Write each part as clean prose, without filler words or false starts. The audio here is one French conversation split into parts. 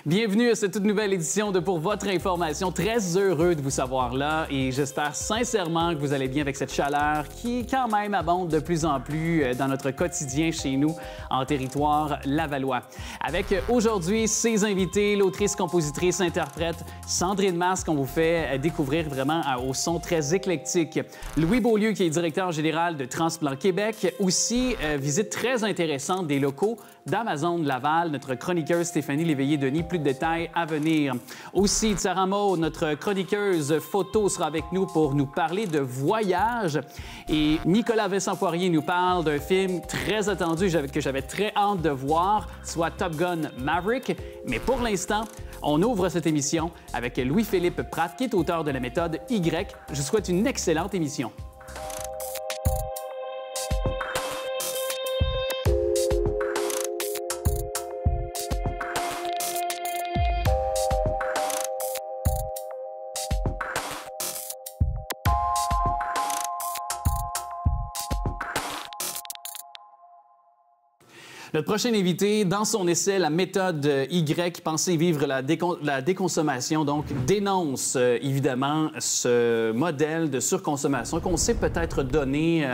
Bienvenue à cette toute nouvelle édition de Pour votre information. Très heureux de vous savoir là et j'espère sincèrement que vous allez bien avec cette chaleur qui quand même abonde de plus en plus dans notre quotidien chez nous en territoire lavallois. Avec aujourd'hui ses invités, l'autrice, compositrice, interprète Sandrine Mas qu'on vous fait découvrir vraiment au son très éclectique. Louis Beaulieu qui est directeur général de Transplant Québec. Aussi, visite très intéressante des locaux d'Amazon de Laval, notre chroniqueuse Stéphanie Léveillé-Denis. Plus de détails à venir. Aussi, Sarah Maud, notre chroniqueuse photo, sera avec nous pour nous parler de voyage. Et Nicolas Vincent-Poirier nous parle d'un film très attendu que j'avais très hâte de voir, soit Top Gun Maverick. Mais pour l'instant, on ouvre cette émission avec Louis-Philippe Pratt, qui est auteur de la méthode Y. Je vous souhaite une excellente émission. Notre prochain invité, dans son essai « La méthode Y, penser vivre la déconsommation », donc dénonce évidemment ce modèle de surconsommation qu'on s'est peut-être donné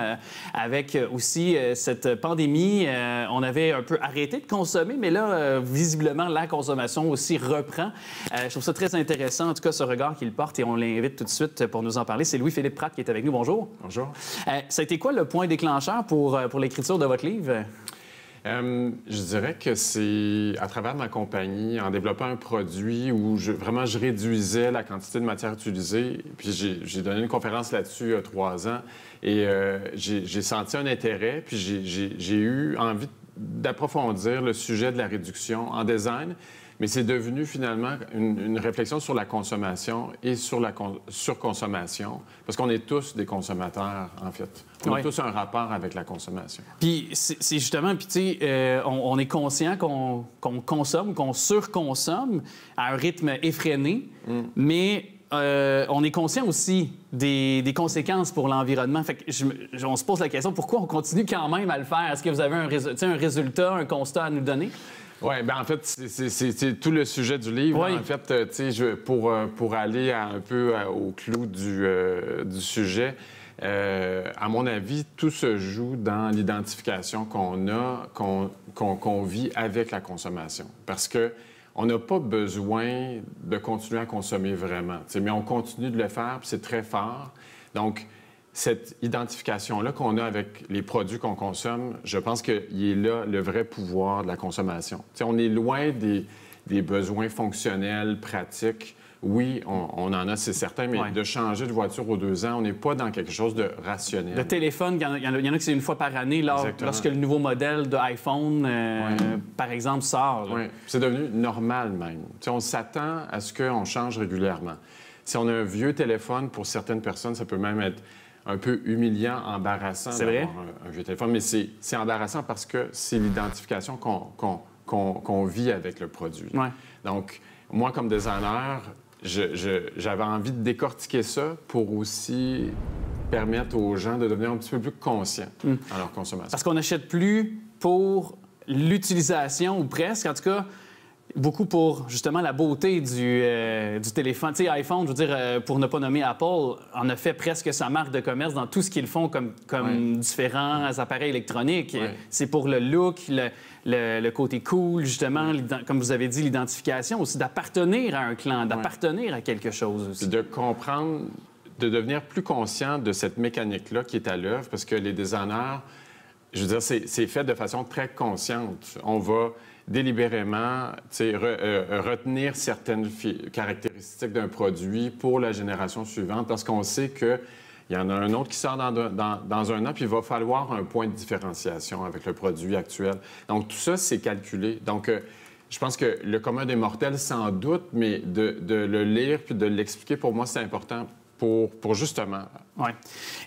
avec aussi cette pandémie. On avait un peu arrêté de consommer, mais là, visiblement, la consommation aussi reprend. Je trouve ça très intéressant, en tout cas, ce regard qu'il porte, et on l'invite tout de suite pour nous en parler. C'est Louis-Philippe Pratt qui est avec nous. Bonjour. Bonjour. Ça a été quoi le point déclencheur pour l'écriture de votre livre? Je dirais que c'est à travers ma compagnie, en développant un produit où je réduisais la quantité de matière utilisée. Puis j'ai donné une conférence là-dessus il y a 3 ans et j'ai senti un intérêt. Puis j'ai eu envie d'approfondir le sujet de la réduction en design. Mais c'est devenu finalement une réflexion sur la consommation et sur la surconsommation, parce qu'on est tous des consommateurs, en fait. On a tous un rapport avec la consommation. Puis c'est justement, puis tu sais, on est conscient qu'on consomme, qu'on surconsomme à un rythme effréné, mais on est conscient aussi des conséquences pour l'environnement. Fait que on se pose la question, pourquoi on continue quand même à le faire? Est-ce que vous avez un résultat, un constat à nous donner? Oui, bien en fait, c'est tout le sujet du livre. Oui. En fait, tu sais, pour aller un peu au clou du sujet, à mon avis, tout se joue dans l'identification qu'on vit avec la consommation. Parce que on n'a pas besoin de continuer à consommer vraiment, mais on continue de le faire, puis c'est très fort. Donc, cette identification-là qu'on a avec les produits qu'on consomme, je pense qu'il est là le vrai pouvoir de la consommation. T'sais, on est loin des besoins fonctionnels, pratiques. Oui, on en a, c'est certain, mais de changer de voiture aux 2 ans, on n'est pas dans quelque chose de rationnel. Le téléphone, il y en a que c'est une fois par année, lorsque le nouveau modèle de iPhone, par exemple, sort. Oui, c'est devenu normal même. T'sais, on s'attend à ce qu'on change régulièrement. Si on a un vieux téléphone, pour certaines personnes, ça peut même être un peu humiliant, embarrassant d'avoir un vieux téléphone. Mais c'est embarrassant parce que c'est l'identification qu'on vit avec le produit. Ouais. Donc, moi, comme designer, j'avais envie de décortiquer ça pour aussi permettre aux gens de devenir un petit peu plus conscients dans leur consommation. Parce qu'on n'achète plus pour l'utilisation, ou presque, en tout cas, beaucoup pour, justement, la beauté du téléphone. Tu sais, iPhone, je veux dire, pour ne pas nommer Apple, en a fait presque sa marque de commerce dans tout ce qu'ils font comme différents appareils électroniques. Ouais. C'est pour le look, le côté cool, justement, comme vous avez dit, l'identification aussi, d'appartenir à un clan, d'appartenir à quelque chose aussi. De comprendre, de devenir plus conscient de cette mécanique-là qui est à l'œuvre, parce que les designers, je veux dire, c'est fait de façon très consciente. On va délibérément retenir certaines caractéristiques d'un produit pour la génération suivante parce qu'on sait qu'il y en a un autre qui sort dans 1 an, puis il va falloir un point de différenciation avec le produit actuel. Donc, tout ça, c'est calculé. Donc, je pense que le commun des mortels, sans doute, mais de le lire puis de l'expliquer, pour moi, c'est important pour justement... Oui.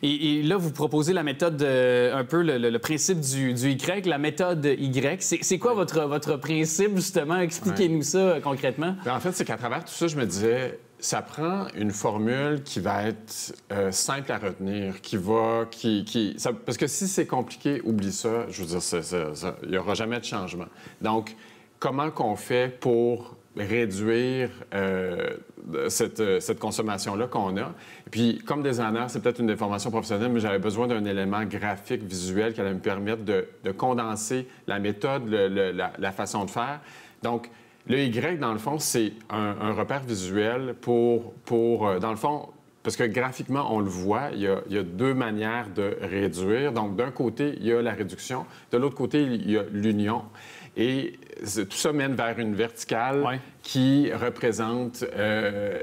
Et là, vous proposez la méthode, un peu le principe du Y, la méthode Y. C'est quoi votre principe, justement? Expliquez-nous ça concrètement. Bien, en fait, c'est qu'à travers tout ça, je me disais, ça prend une formule qui va être simple à retenir, parce que si c'est compliqué, oublie ça. Je veux dire, il n'y aura jamais de changement. Donc, comment qu'on fait pour réduire cette consommation-là qu'on a. Et puis, comme designer, c'est peut-être une déformation professionnelle, mais j'avais besoin d'un élément graphique, visuel, qui allait me permettre de condenser la méthode, la façon de faire. Donc, le Y, dans le fond, c'est un repère visuel pour dans le fond, parce que graphiquement, on le voit, il y a deux manières de réduire. Donc, d'un côté, il y a la réduction. De l'autre côté, il y a l'union. Et tout ça mène vers une verticale qui représente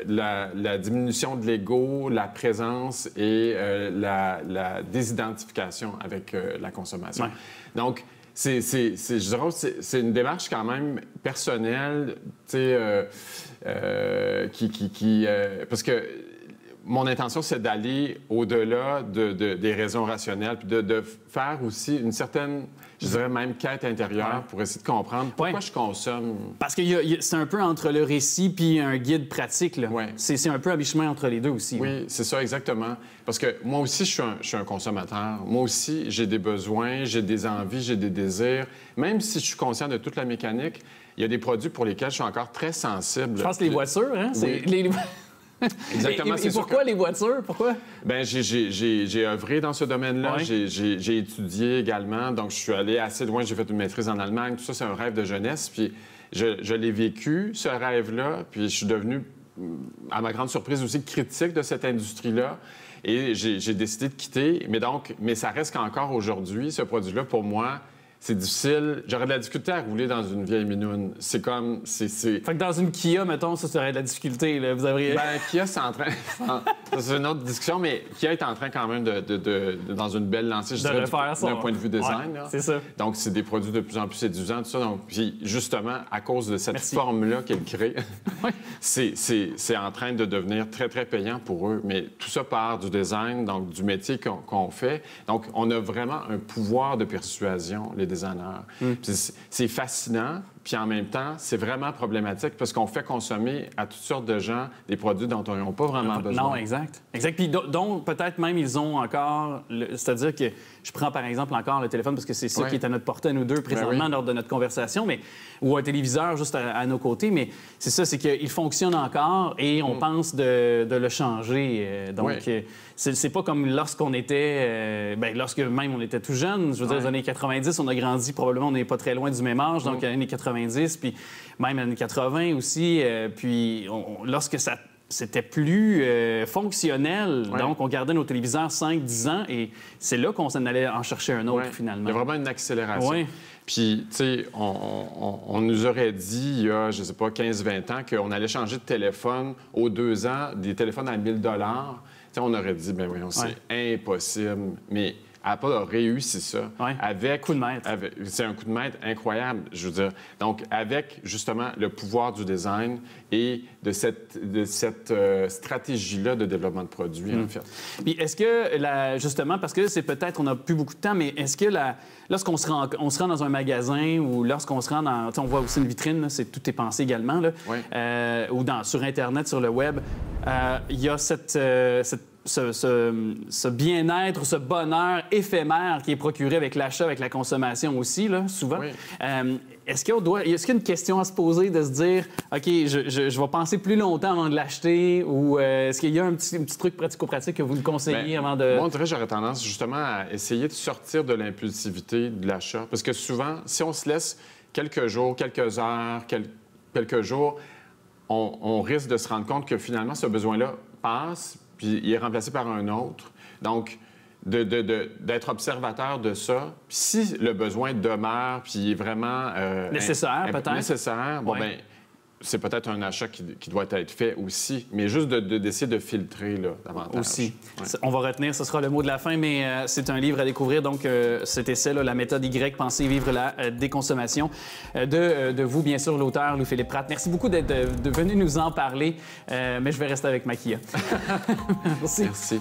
la diminution de l'ego, la présence et la désidentification avec la consommation. Ouais. Donc, je dirais, c'est une démarche quand même personnelle, tu sais, parce que mon intention, c'est d'aller au-delà des raisons rationnelles, puis de faire aussi une certaine, je dirais même, quête intérieure pour essayer de comprendre pourquoi je consomme. Parce que c'est un peu entre le récit puis un guide pratique, là. Ouais. C'est un peu à mi-chemin entre les deux aussi. Oui, c'est ça, exactement. Parce que moi aussi, je suis un consommateur. Moi aussi, j'ai des besoins, j'ai des envies, j'ai des désirs. Même si je suis conscient de toute la mécanique, il y a des produits pour lesquels je suis encore très sensible. Je pense que les voitures, hein? Oui. Exactement. Et pourquoi les voitures? Pourquoi? Bien, j'ai œuvré dans ce domaine-là. Oui. J'ai étudié également. Donc, je suis allé assez loin. J'ai fait une maîtrise en Allemagne. Tout ça, c'est un rêve de jeunesse. Puis, je l'ai vécu, ce rêve-là. Puis, je suis devenu, à ma grande surprise aussi, critique de cette industrie-là. Et j'ai décidé de quitter. Mais ça reste qu'encore aujourd'hui, ce produit-là, pour moi, c'est difficile. J'aurais de la difficulté à rouler dans une vieille minoune. C'est comme... Fait que dans une Kia, mettons, ça serait de la difficulté, là. Vous auriez... Bien, Kia, c'est en train... c'est une autre discussion, mais Kia est en train quand même dans une belle lancée, je dirais, d'un point de vue design. Ouais, c'est ça. Donc, c'est des produits de plus en plus séduisants, tout ça. Donc, puis, justement, à cause de cette forme-là qu'elle crée, c'est en train de devenir très, très payant pour eux. Mais tout ça part du design, donc du métier qu'on fait. Donc, on a vraiment un pouvoir de persuasion, les designers. C'est fascinant, puis en même temps, c'est vraiment problématique parce qu'on fait consommer à toutes sortes de gens des produits dont ils n'ont pas vraiment besoin. Non, exact. Exact. Puis dont peut-être même ils ont encore... C'est-à-dire que je prends par exemple encore le téléphone parce que c'est ça qui est à notre portée à nous deux présentement lors de notre conversation, ou un téléviseur juste à nos côtés, mais c'est ça, c'est qu'il fonctionne encore et on pense de le changer. Donc, c'est pas comme lorsqu'on était... lorsque même on était tout jeune, je veux dire, les années 90, on a grandi, probablement on n'est pas très loin du même âge, donc années 90, puis même années 80 aussi, puis lorsque c'était plus fonctionnel. Ouais. Donc, on gardait nos téléviseurs 5-10 ans et c'est là qu'on s'en allait en chercher un autre, finalement. Il y a vraiment une accélération. Ouais. Puis, tu sais, on nous aurait dit, il y a, je sais pas, 15-20 ans, qu'on allait changer de téléphone aux 2 ans, des téléphones à 1 000 $. Tu sais, on aurait dit, bien voyons, c'est impossible. Mais Apple a réussi ça. Ouais. Avec coup de maître. C'est un coup de maître incroyable, je veux dire. Donc, avec justement le pouvoir du design et de cette stratégie-là de développement de produits, en fait. Puis est-ce que, justement, parce que c'est peut-être, on n'a plus beaucoup de temps, mais est-ce que lorsqu'on se rend dans un magasin ou lorsqu'on se rend dans... On voit aussi une vitrine, là, tout est pensé également, là, ou sur Internet, sur le web, il y a ce bien-être, ce bonheur éphémère qui est procuré avec l'achat, avec la consommation aussi, là, souvent. Oui. Est-ce qu'il y a une question à se poser de se dire, OK, je vais penser plus longtemps avant de l'acheter, ou est-ce qu'il y a un petit truc pratico-pratique que vous me conseillez avant de... Moi, on dirait que j'aurais tendance justement à essayer de sortir de l'impulsivité de l'achat. Parce que souvent, si on se laisse quelques jours, quelques heures, quelques jours, on risque de se rendre compte que finalement, ce besoin-là passe, puis il est remplacé par un autre. Donc, d'être observateur de ça. Puis si le besoin demeure, puis il est vraiment... nécessaire, peut-être. Nécessaire, bon, bien, c'est peut-être un achat qui doit être fait aussi, mais juste d'essayer de filtrer, là, davantage. Aussi. Ouais. On va retenir, ce sera le mot de la fin, mais c'est un livre à découvrir. Donc, cet essai, là, La méthode Y, penser vivre la déconsommation, de vous, bien sûr, l'auteur Louis-Philippe Pratt. Merci beaucoup d'être venu nous en parler, mais je vais rester avec Maquilla. Merci. Merci.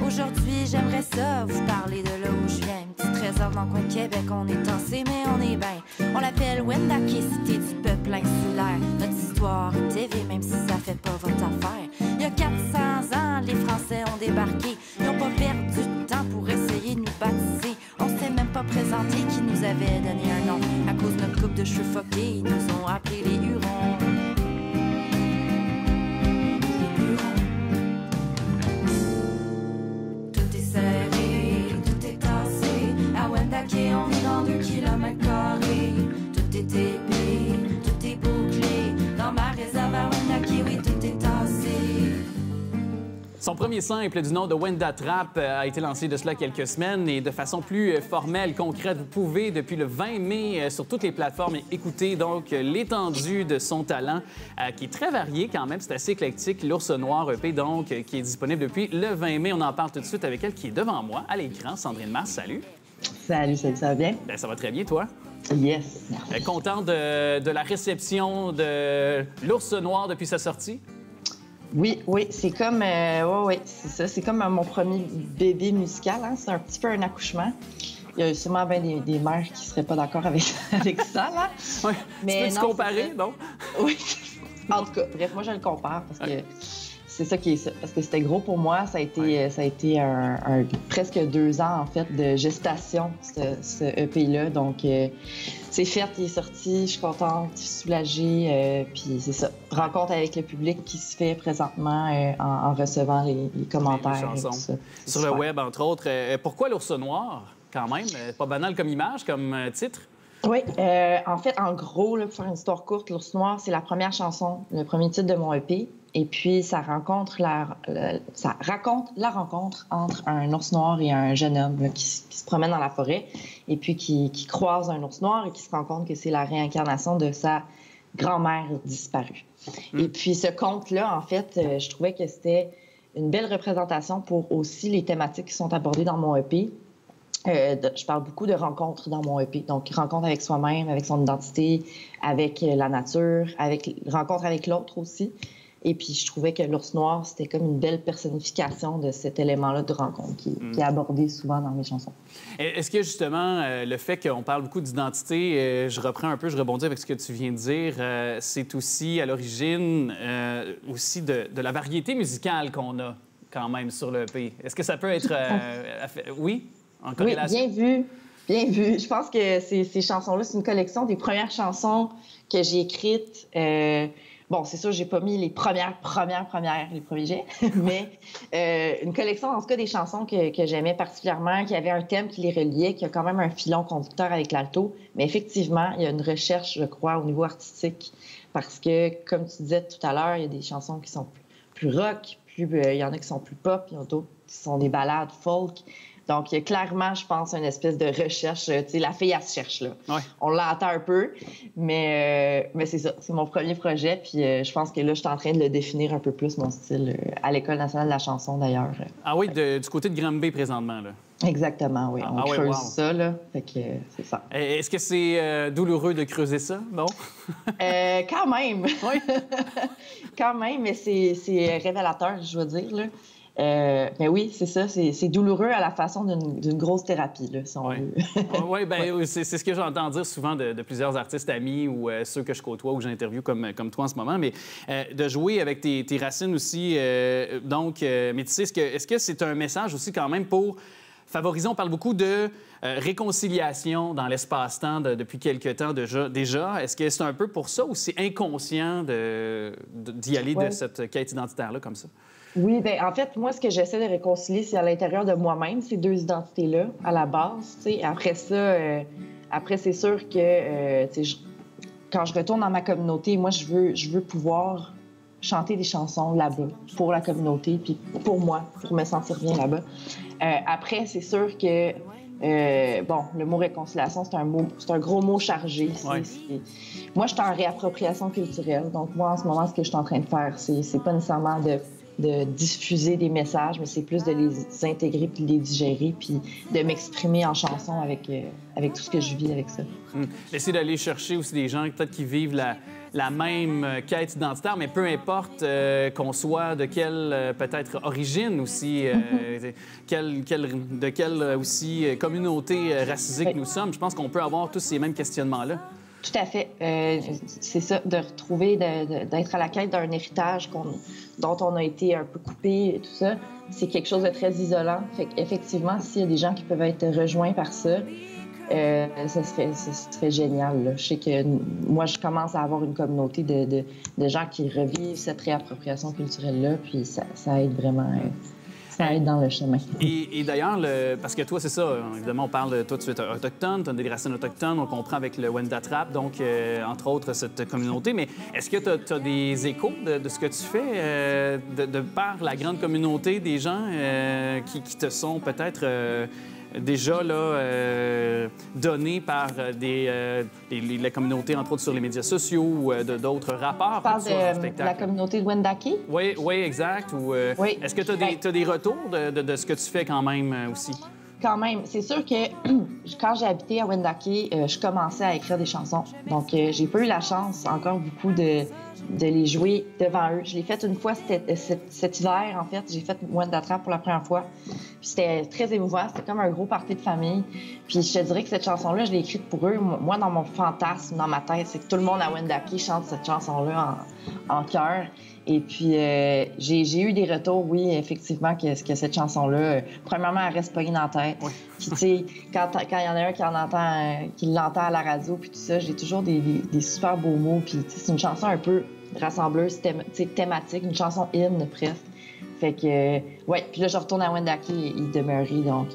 Aujourd'hui, j'aimerais ça vous parler de là où je viens. Petit trésor dans le coin de Québec, on est tassé, mais on est bien. On l'appelle Wendake, cité du peuple insulaire. Notre histoire TV, même si ça fait pas votre affaire. Il y a 400 ans, les Français ont débarqué. Ils ont pas perdu de temps pour essayer de nous baptiser. On sait même pas représenté qui nous avait donné un nom. À cause de notre coupe de cheveux foqués, ils nous ont appelés les Hurons. Les Hurons. Tout est serré, tout est tassé. À Wendake, on vit dans 2 kilomètres carrés. Tout est épais, tout est bouclé. Dans ma réserve à Wendake, oui, tout est tassé. Son premier simple du nom de Wenda Trap a été lancé de cela quelques semaines et de façon plus formelle, concrète, vous pouvez depuis le 20 mai sur toutes les plateformes écouter donc l'étendue de son talent qui est très varié quand même, c'est assez éclectique. L'Ours Noir EP donc qui est disponible depuis le 20 mai. On en parle tout de suite avec elle qui est devant moi à l'écran. Sandrine Mars, salut. Salut, ça va bien? Bien, ça va très bien, toi? Yes, merci. Content de la réception de l'Ours Noir depuis sa sortie? Oui, c'est comme... ouais, c'est ça. C'est comme mon premier bébé musical. Hein? C'est un petit peu un accouchement. Il y a sûrement bien des mères qui seraient pas d'accord avec ça, là. Oui. Mais tu peux te comparer, non? Oui. En tout cas, bref, moi, je le compare parce que c'est ça qui est ça. Parce que c'était gros pour moi. Ça a été un presque 2 ans, en fait, de gestation, ce EP-là. Donc, c'est fait, il est sorti, je suis contente, je suis soulagée. Puis c'est ça, rencontre avec le public qui se fait présentement en recevant les commentaires. Les chansons. Et tout ça. Sur le web, entre autres. Pourquoi l'Ours Noir, quand même? Pas banal comme image, comme titre? Oui, en fait, en gros, là, pour faire une histoire courte, l'Ours Noir, c'est la première chanson, le premier titre de mon EP. Et puis, ça raconte la rencontre entre un ours noir et un jeune homme là, qui se promène dans la forêt et puis qui croise un ours noir et qui se rend compte que c'est la réincarnation de sa grand-mère disparue. Et puis, ce conte-là, en fait, je trouvais que c'était une belle représentation pour aussi les thématiques qui sont abordées dans mon EP. Je parle beaucoup de rencontres dans mon EP. Donc, rencontre avec soi-même, avec son identité, avec la nature, rencontre avec l'autre aussi. Et puis, je trouvais que l'ours noir, c'était comme une belle personnification de cet élément-là de rencontre qui est abordé souvent dans mes chansons. Est-ce que, justement, le fait qu'on parle beaucoup d'identité, je reprends un peu, je rebondis avec ce que tu viens de dire, c'est aussi à l'origine aussi de la variété musicale qu'on a quand même sur le EP. Est-ce que ça peut être... oui? En corrélation? Oui, bien vu. Je pense que ces chansons-là, c'est une collection des premières chansons que j'ai écrites. Bon, c'est sûr, j'ai pas mis les premiers jets, mais une collection, en tout cas, des chansons que j'aimais particulièrement, qui avait un thème qui les reliait, qui a quand même un filon conducteur avec l'alto. Mais effectivement, il y a une recherche, je crois, au niveau artistique, parce que, comme tu disais tout à l'heure, il y a des chansons qui sont plus rock, il y en a qui sont plus pop, il y en a d'autres qui sont des ballades folk. Donc, il y a clairement, je pense, une espèce de recherche. Tu sais, la fille, elle se cherche, là. Ouais. On l'entend un peu, mais c'est ça. C'est mon premier projet. Puis je pense que là, je suis en train de le définir un peu plus, mon style, à l'École nationale de la chanson, d'ailleurs. Ah oui, du côté de Granby, présentement, là. Exactement, oui. On creuse ça, là. Fait que c'est ça. Est-ce que c'est douloureux de creuser ça, non? Quand même. Oui. Quand même, mais c'est révélateur, je dois dire, là. Mais oui, c'est ça. C'est douloureux à la façon d'une grosse thérapie, là, si on veut. Oui, bien, c'est ce que j'entends dire souvent de plusieurs artistes amis ou ceux que je côtoie ou que j'interviewe comme toi en ce moment. Mais de jouer avec tes racines aussi. Donc, mais tu sais, est-ce que c'est un message aussi quand même pour favoriser? On parle beaucoup de réconciliation dans l'espace-temps depuis quelque temps déjà. Est-ce que c'est un peu pour ça ou c'est inconscient d'y aller de cette quête identitaire-là comme ça? Oui, bien, en fait, moi, ce que j'essaie de réconcilier, c'est à l'intérieur de moi-même, ces 2 identités-là, à la base. T'sais. Après ça, c'est sûr que quand je retourne dans ma communauté, moi, je veux pouvoir chanter des chansons là-bas, pour la communauté, puis pour moi, pour me sentir bien là-bas. Après, c'est sûr que, le mot réconciliation, c'est un gros mot chargé. Ouais. Moi, je suis en réappropriation culturelle. Donc, moi, en ce moment, ce que je suis en train de faire, c'est pas nécessairement de diffuser des messages, mais c'est plus de les intégrer puis de les digérer puis de m'exprimer en chanson avec tout ce que je vis avec ça. Essayer d'aller chercher aussi des gens peut-être qui vivent la même quête identitaire, mais peu importe qu'on soit de quelle peut-être origine aussi, de quelle aussi communauté racisée que nous sommes, je pense qu'on peut avoir tous ces mêmes questionnements-là. Tout à fait. C'est ça, de retrouver, d'être à la quête d'un héritage dont on a été un peu coupé et tout ça. C'est quelque chose de très isolant. Fait qu'effectivement, s'il y a des gens qui peuvent être rejoints par ça, ce serait génial. Là. Je sais que moi, je commence à avoir une communauté de gens qui revivent cette réappropriation culturelle-là, puis ça aide vraiment. Ça aide dans le chemin. Et d'ailleurs, parce que toi, c'est ça, évidemment, on parle, toi, tu es autochtone, tu as des racines autochtones, on comprend avec le Wendat-Trap, donc, entre autres, cette communauté. Mais est-ce que tu as des échos de ce que tu fais, de par la grande communauté des gens qui te sont peut-être déjà là, donnés par la communauté, entre autres, sur les médias sociaux ou d'autres rapports? Tu parles de la communauté de Wendake? Oui, exact. Oui. Est-ce que tu as des retours de ce que tu fais quand même aussi? Quand même. C'est sûr que quand j'ai habité à Wendake, je commençais à écrire des chansons. Donc, j'ai pas eu la chance encore beaucoup de les jouer devant eux. Je l'ai fait une fois cet hiver, en fait. J'ai fait Wendat-Trap pour la première fois. Puis c'était très émouvant. C'était comme un gros party de famille. Puis je te dirais que cette chanson-là, je l'ai écrite pour eux. Moi, dans mon fantasme, dans ma tête, c'est que tout le monde à Wendake chante cette chanson-là en chœur. Et puis, j'ai eu des retours, oui, effectivement, que cette chanson-là, premièrement, elle reste pognée dans la tête. Oui. Puis, tu sais, quand il y en a un qui l'entend à la radio, puis tout ça, j'ai toujours des super beaux mots. Puis, c'est une chanson un peu rassembleuse, thématique, une chanson hymne, presque. Fait que, ouais. Puis là, je retourne à Wendake y demeurer, donc,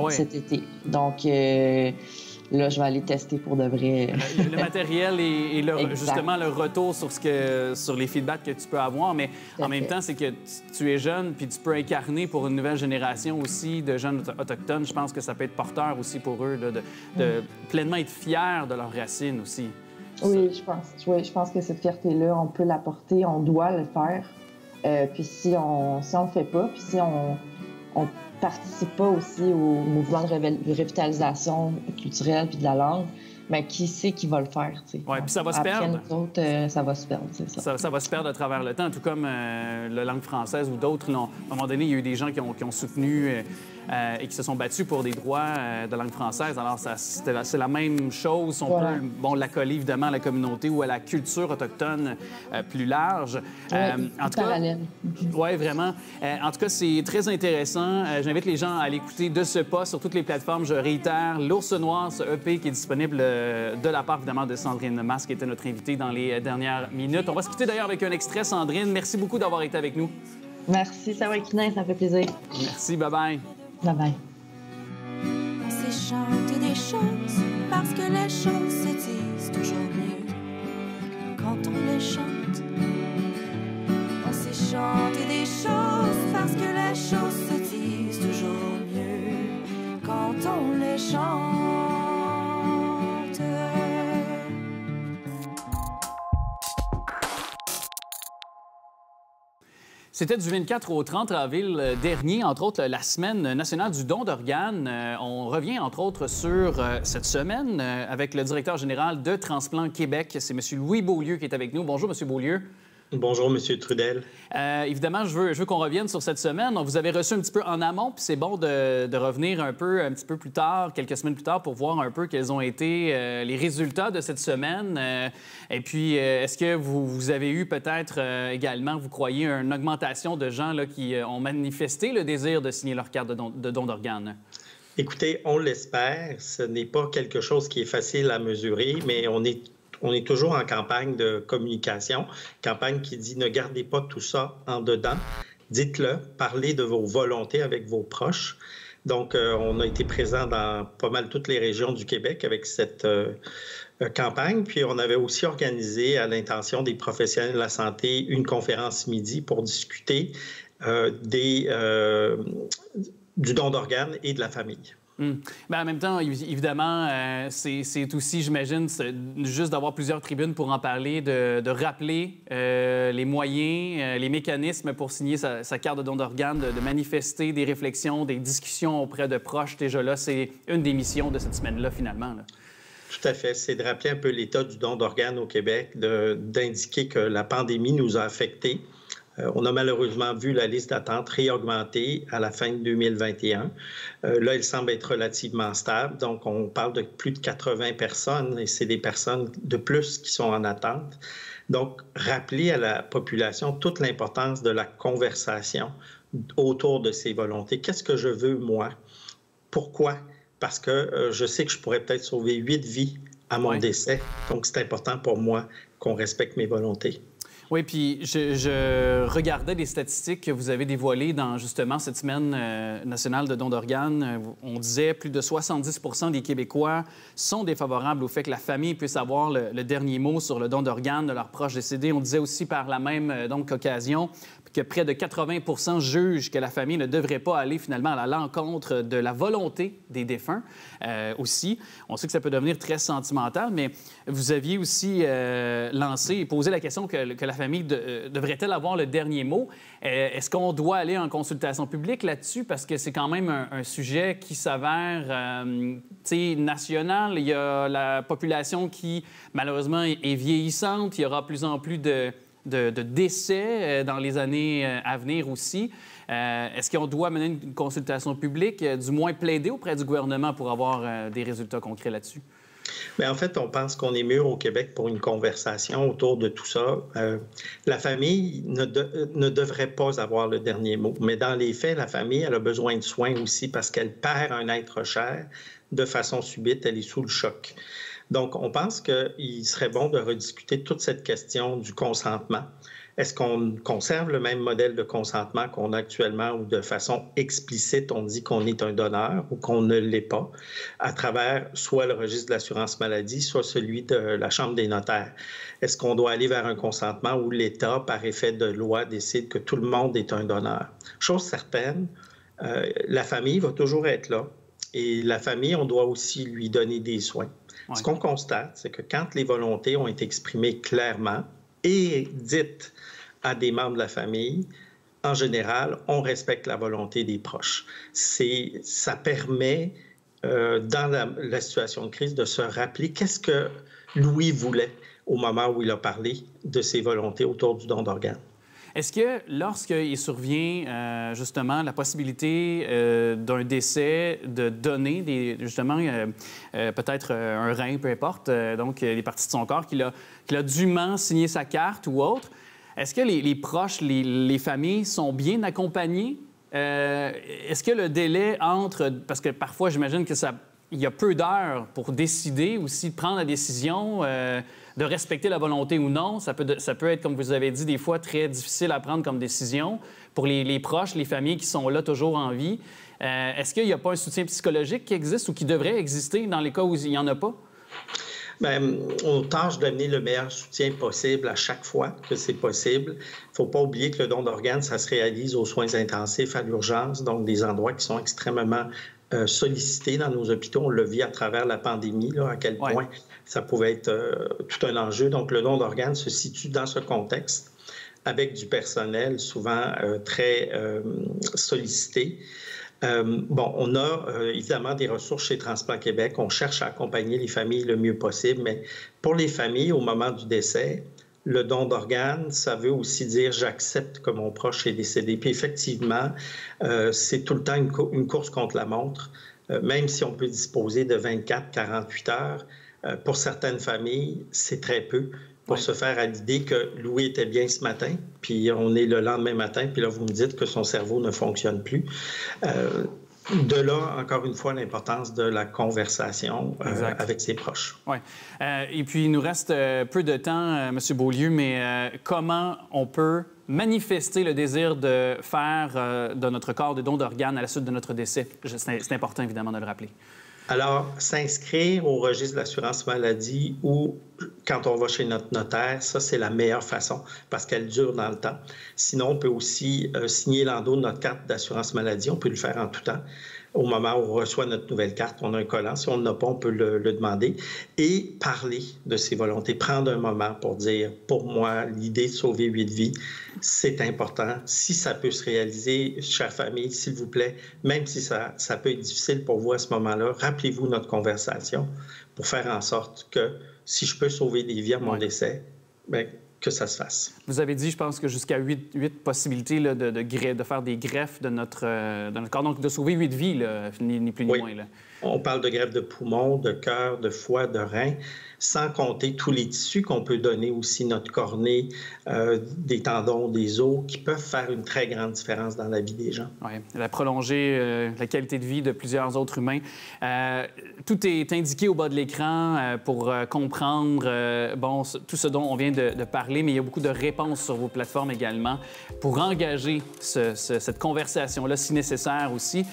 cet été. Donc, là, je vais aller tester pour de vrai. Le matériel et justement le retour sur les feedbacks que tu peux avoir. Mais en même temps, c'est que tu es jeune puis tu peux incarner pour une nouvelle génération aussi de jeunes autochtones. Je pense que ça peut être porteur aussi pour eux là, de pleinement être fiers de leurs racines aussi. Oui, je pense que cette fierté-là, on peut l'apporter, on doit le faire. Puis si on le fait pas, puis si on participe pas aussi au mouvement de revitalisation culturelle puis de la langue, bien, qui sait qui va le faire, tu sais. Oui, puis ça va se perdre. Après nous autres, ça va se perdre, c'est ça. Ça va se perdre à travers le temps, tout comme la langue française ou d'autres. À un moment donné, il y a eu des gens qui ont soutenu et qui se sont battus pour des droits de langue française. Alors, c'est la même chose. On peut l'accoler, évidemment, à la communauté ou à la culture autochtone plus large. En tout cas, oui, vraiment. En tout cas, c'est très intéressant. J'invite les gens à l'écouter de ce pas sur toutes les plateformes. Je réitère, L'Ours Noir, ce EP qui est disponible de la part, évidemment, de Sandrine Mas, qui était notre invitée dans les dernières minutes. On va se quitter d'ailleurs avec un extrait, Sandrine. Merci beaucoup d'avoir été avec nous. Merci, ça va être ça fait plaisir. Merci, bye-bye. Bye-bye. On s'est chanté des choses parce que les choses se disent toujours mieux quand on les chante. On s'est chanté des choses parce que les choses se disent toujours mieux quand on les chante. C'était du 24 au 30 avril dernier, entre autres, la Semaine nationale du don d'organes. On revient, entre autres, sur cette semaine avec le directeur général de Transplant Québec. C'est M. Louis Beaulieu qui est avec nous. Bonjour, M. Beaulieu. Bonjour, M. Trudel. Évidemment, je veux qu'on revienne sur cette semaine. On vous avait reçu un petit peu en amont, puis c'est bon de revenir un petit peu plus tard, quelques semaines plus tard, pour voir un peu quels ont été les résultats de cette semaine. Et puis, est-ce que vous avez eu peut-être également, vous croyez, une augmentation de gens là, qui ont manifesté le désir de signer leur carte de don d'organes? Écoutez, on l'espère. Ce n'est pas quelque chose qui est facile à mesurer, mais on est toujours en campagne de communication, campagne qui dit « Ne gardez pas tout ça en dedans, dites-le, parlez de vos volontés avec vos proches ». Donc, on a été présent dans pas mal toutes les régions du Québec avec cette campagne. Puis, on avait aussi organisé, à l'intention des professionnels de la santé, une conférence midi pour discuter du don d'organes et de la famille. Bien, en même temps, évidemment, c'est aussi, j'imagine, juste d'avoir plusieurs tribunes pour en parler, de rappeler les moyens, les mécanismes pour signer sa carte de don d'organes, de manifester des réflexions, des discussions auprès de proches. Déjà là, c'est une des missions de cette semaine-là, finalement. Là. Tout à fait. C'est de rappeler un peu l'état du don d'organes au Québec, d'indiquer que la pandémie nous a affectés. On a malheureusement vu la liste d'attente réaugmenter à la fin de 2021. Là, elle semble être relativement stable. Donc, on parle de plus de 80 personnes et c'est des personnes de plus qui sont en attente. Donc, rappeler à la population toute l'importance de la conversation autour de ces volontés. Qu'est-ce que je veux, moi? Pourquoi parce que je sais que je pourrais peut-être sauver 8 vies à mon décès. Donc, c'est important pour moi qu'on respecte mes volontés. Oui, puis je regardais les statistiques que vous avez dévoilées dans, justement, cette semaine nationale de don d'organes. On disait plus de 70 des Québécois sont défavorables au fait que la famille puisse avoir le dernier mot sur le don d'organes de leurs proches décédés. On disait aussi par la même occasion que près de 80 jugent que la famille ne devrait pas aller finalement à l'encontre de la volonté des défunts aussi. On sait que ça peut devenir très sentimental, mais vous aviez aussi lancé et posé la question que la famille devrait-elle avoir le dernier mot? Est-ce qu'on doit aller en consultation publique là-dessus? Parce que c'est quand même un sujet qui s'avère national. Il y a la population qui, malheureusement, est vieillissante. Il y aura de plus en plus de décès dans les années à venir aussi. Est-ce qu'on doit mener une consultation publique, du moins plaider auprès du gouvernement pour avoir des résultats concrets là-dessus? Bien, en fait, on pense qu'on est mûr au Québec pour une conversation autour de tout ça. La famille ne devrait pas avoir le dernier mot, mais dans les faits, la famille, elle a besoin de soins aussi parce qu'elle perd un être cher de façon subite, elle est sous le choc. Donc, on pense qu'il serait bon de rediscuter toute cette question du consentement. Est-ce qu'on conserve le même modèle de consentement qu'on a actuellement ou de façon explicite, on dit qu'on est un donneur ou qu'on ne l'est pas à travers soit le registre de l'assurance maladie, soit celui de la Chambre des notaires? Est-ce qu'on doit aller vers un consentement où l'État, par effet de loi, décide que tout le monde est un donneur? Chose certaine, la famille va toujours être là et la famille, on doit aussi lui donner des soins. Ouais. Ce qu'on constate, c'est que quand les volontés ont été exprimées clairement et dites à des membres de la famille, en général, on respecte la volonté des proches. Ça permet, dans la situation de crise, de se rappeler qu'est-ce que Louis voulait au moment où il a parlé de ses volontés autour du don d'organes. Est-ce que lorsqu'il survient justement la possibilité d'un décès, de donner peut-être un rein, peu importe, donc les parties de son corps, qu'il a dûment signé sa carte ou autre, est-ce que les proches, les familles sont bien accompagnées? Est-ce que le délai entre... Parce que parfois, j'imagine que il y a peu d'heures pour décider aussi, de prendre la décision, de respecter la volonté ou non. Ça peut être, comme vous avez dit, des fois très difficile à prendre comme décision pour les proches, les familles qui sont là toujours en vie. Est-ce qu'il n'y a pas un soutien psychologique qui existe ou qui devrait exister dans les cas où il n'y en a pas? Bien, on tâche d'amener le meilleur soutien possible à chaque fois que c'est possible. Il ne faut pas oublier que le don d'organes, ça se réalise aux soins intensifs, à l'urgence, donc des endroits qui sont extrêmement sollicités dans nos hôpitaux. On le vit à travers la pandémie, là, à quel point ça pouvait être tout un enjeu. Donc, le don d'organes se situe dans ce contexte avec du personnel souvent très sollicité. On a évidemment des ressources chez Transplant Québec. On cherche à accompagner les familles le mieux possible, mais pour les familles, au moment du décès, le don d'organes, ça veut aussi dire j'accepte que mon proche est décédé. Puis effectivement, c'est tout le temps une course contre la montre, même si on peut disposer de 24-48 heures. Pour certaines familles, c'est très peu. Pour se faire à l'idée que Louis était bien ce matin, puis on est le lendemain matin, puis là, vous me dites que son cerveau ne fonctionne plus. De là, encore une fois, l'importance de la conversation avec ses proches. Oui. Et puis, il nous reste peu de temps, M. Beaulieu, mais comment on peut manifester le désir de faire de notre corps des dons d'organes à la suite de notre décès? C'est important, évidemment, de le rappeler. Alors, s'inscrire au registre de l'assurance maladie ou quand on va chez notre notaire, ça, c'est la meilleure façon parce qu'elle dure dans le temps. Sinon, on peut aussi signer l'endos de notre carte d'assurance maladie. On peut le faire en tout temps. Au moment où on reçoit notre nouvelle carte, on a un collant. Si on ne l'a pas, on peut le demander. Et parler de ses volontés. Prendre un moment pour dire, pour moi, l'idée de sauver 8 vies, c'est important. Si ça peut se réaliser, chère famille, s'il vous plaît, même si ça peut être difficile pour vous à ce moment-là, rappelez-vous notre conversation pour faire en sorte que si je peux sauver des vies à mon décès, bien, que ça se fasse. Vous avez dit, je pense, que jusqu'à 8 possibilités là, de faire des greffes de notre corps, donc de sauver 8 vies, là, ni plus ni moins. Là. On parle de greffe de poumon, de cœur, de foie, de rein, sans compter tous les tissus qu'on peut donner aussi, notre cornée, des tendons, des os, qui peuvent faire une très grande différence dans la vie des gens. Oui, elle a prolongé la qualité de vie de plusieurs autres humains. Tout est indiqué au bas de l'écran pour comprendre tout ce dont on vient de parler, mais il y a beaucoup de réponses sur vos plateformes également pour engager cette conversation-là si nécessaire aussi.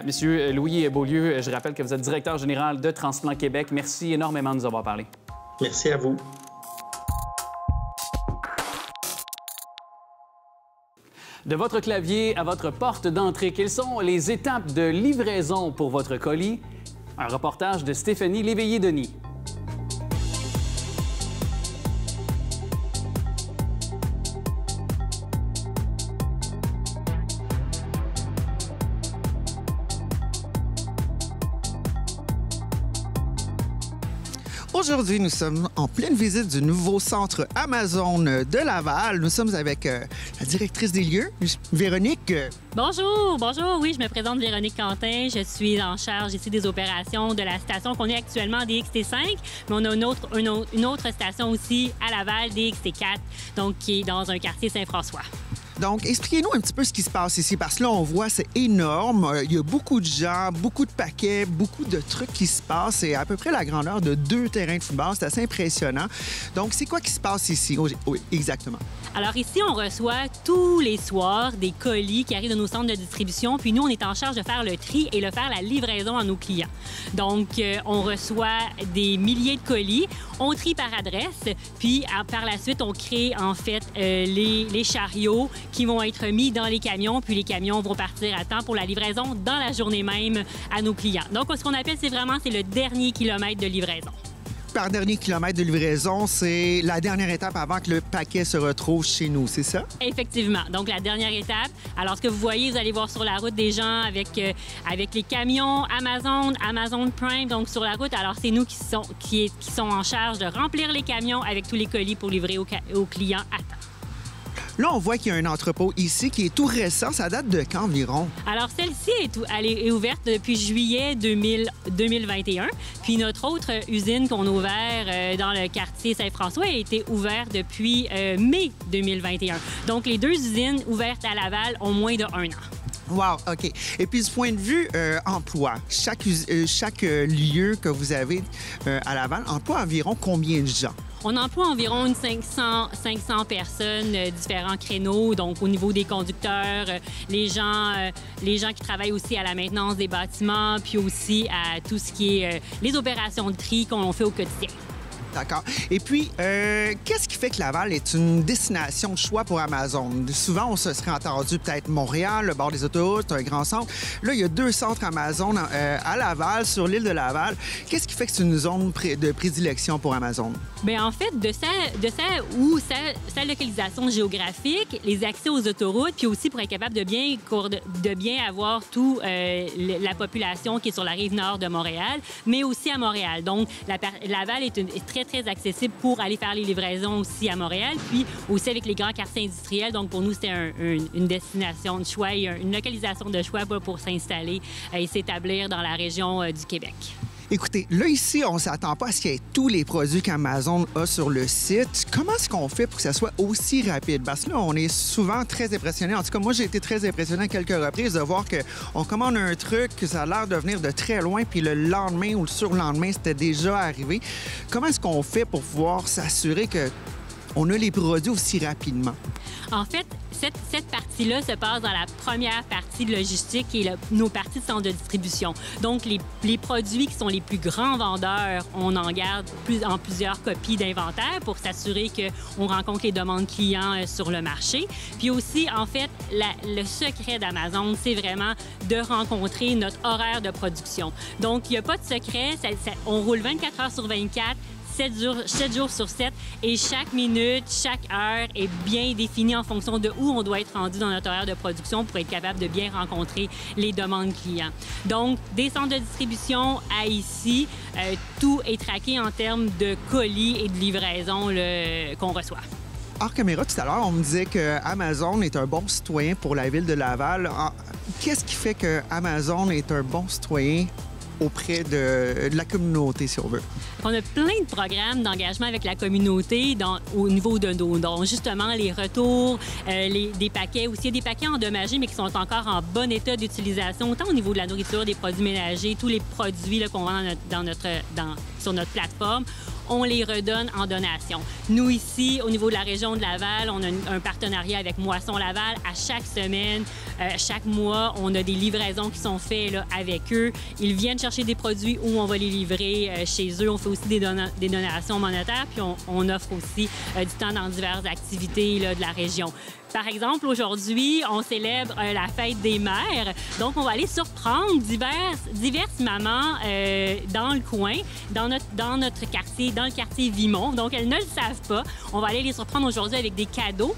Monsieur Louis Beaulieu, je rappelle que vous êtes directeur général de Transplant Québec. Merci énormément de nous avoir parlé. Merci à vous. De votre clavier à votre porte d'entrée, quelles sont les étapes de livraison pour votre colis? Un reportage de Stéphanie Léveillé-Denis. Aujourd'hui, nous sommes en pleine visite du nouveau centre Amazon de Laval. Nous sommes avec la directrice des lieux, Véronique. Bonjour, oui, je me présente Véronique Quentin. Je suis en charge ici des opérations de la station qu'on est actuellement DXT5, mais on a une autre station aussi à Laval, DXT4, donc qui est dans un quartier Saint-François. Donc, expliquez-nous un petit peu ce qui se passe ici, parce que là, on voit, c'est énorme. Il y a beaucoup de gens, beaucoup de paquets, beaucoup de trucs qui se passent. C'est à peu près la grandeur de 2 terrains de football. C'est assez impressionnant. Donc, c'est quoi qui se passe ici? Oui, exactement. Alors ici, on reçoit tous les soirs des colis qui arrivent de nos centres de distribution. Puis nous, on est en charge de faire le tri et de faire la livraison à nos clients. Donc, on reçoit des milliers de colis. On trie par adresse. Puis, par la suite, on crée, en fait, les chariots qui vont être mis dans les camions, puis les camions vont partir à temps pour la livraison dans la journée même à nos clients. Donc, ce qu'on appelle, c'est le dernier kilomètre de livraison. Par dernier kilomètre de livraison, c'est la dernière étape avant que le paquet se retrouve chez nous, c'est ça? Effectivement. Donc, la dernière étape. Alors, ce que vous voyez, vous allez voir sur la route des gens avec les camions Amazon Prime, donc sur la route. Alors, c'est nous qui sont en charge de remplir les camions avec tous les colis pour livrer aux clients à temps. Là, on voit qu'il y a un entrepôt ici qui est tout récent. Ça date de quand environ? Alors, celle-ci est ouverte depuis juillet 2021. Puis notre autre usine qu'on a ouverte dans le quartier Saint-François a été ouverte depuis mai 2021. Donc, les 2 usines ouvertes à Laval ont moins de 1 an. Wow, OK. Et puis, du point de vue emploi, chaque lieu que vous avez à Laval emploie environ combien de gens? On emploie environ 500 personnes, différents créneaux, donc au niveau des conducteurs, les gens qui travaillent aussi à la maintenance des bâtiments, puis aussi à tout ce qui est les opérations de tri qu'on fait au quotidien. D'accord. Et puis, qu'est-ce qui fait que Laval est une destination de choix pour Amazon? Souvent, on se serait entendu peut-être Montréal, le bord des autoroutes, un grand centre. Là, il y a 2 centres Amazon à Laval, sur l'île de Laval. Qu'est-ce qui fait que c'est une zone de prédilection pour Amazon? Bien, en fait, de sa localisation géographique, les accès aux autoroutes, puis aussi pour être capable de bien avoir toute la population qui est sur la rive nord de Montréal, mais aussi à Montréal. Donc, Laval est très accessible pour aller faire les livraisons aussi à Montréal, puis aussi avec les grands quartiers industriels. Donc, pour nous, c'était une destination de choix et une localisation de choix pour s'installer et s'établir dans la région du Québec. Écoutez, là, ici, on ne s'attend pas à ce qu'il y ait tous les produits qu'Amazon a sur le site. Comment est-ce qu'on fait pour que ça soit aussi rapide? Parce que là, on est souvent très impressionnés. En tout cas, moi, j'ai été très impressionné à quelques reprises de voir qu'on commande un truc, que ça a l'air de venir de très loin, puis le lendemain ou le surlendemain, c'était déjà arrivé. Comment est-ce qu'on fait pour pouvoir s'assurer qu'on a les produits aussi rapidement? En fait, cette partie-là se passe dans la première partie de logistique qui est nos parties de centre de distribution. Donc, les produits qui sont les plus grands vendeurs, on en garde en plusieurs copies d'inventaire pour s'assurer qu'on rencontre les demandes clients sur le marché. Puis aussi, en fait, le secret d'Amazon, c'est vraiment de rencontrer notre horaire de production. Donc, il n'y a pas de secret. On roule 24 heures sur 24. 7 jours sur 7 et chaque minute, chaque heure est bien définie en fonction de où on doit être rendu dans notre horaire de production pour être capable de bien rencontrer les demandes clients. Donc, des centres de distribution à ici, tout est traqué en termes de colis et de livraison qu'on reçoit. Hors caméra, tout à l'heure, on me disait qu'Amazon est un bon citoyen pour la ville de Laval. Qu'est-ce qui fait qu'Amazon est un bon citoyen auprès de la communauté, si on veut? On a plein de programmes d'engagement avec la communauté au niveau de nos dons. Justement, les retours, des paquets aussi. Il y a des paquets endommagés, mais qui sont encore en bon état d'utilisation, autant au niveau de la nourriture, des produits ménagers, tous les produits qu'on vend sur notre plateforme. On les redonne en donation. Nous, ici, au niveau de la région de Laval, on a un partenariat avec Moisson Laval. À chaque semaine, chaque mois, on a des livraisons qui sont faites là, avec eux. Ils viennent chercher des produits où on va les livrer chez eux. On fait aussi des donations monétaires, puis on offre aussi du temps dans diverses activités là, de la région. Par exemple, aujourd'hui, on célèbre la fête des mères. Donc, on va aller surprendre diverses mamans dans le coin, dans notre quartier, dans le quartier Vimont. Donc, elles ne le savent pas. On va aller les surprendre aujourd'hui avec des cadeaux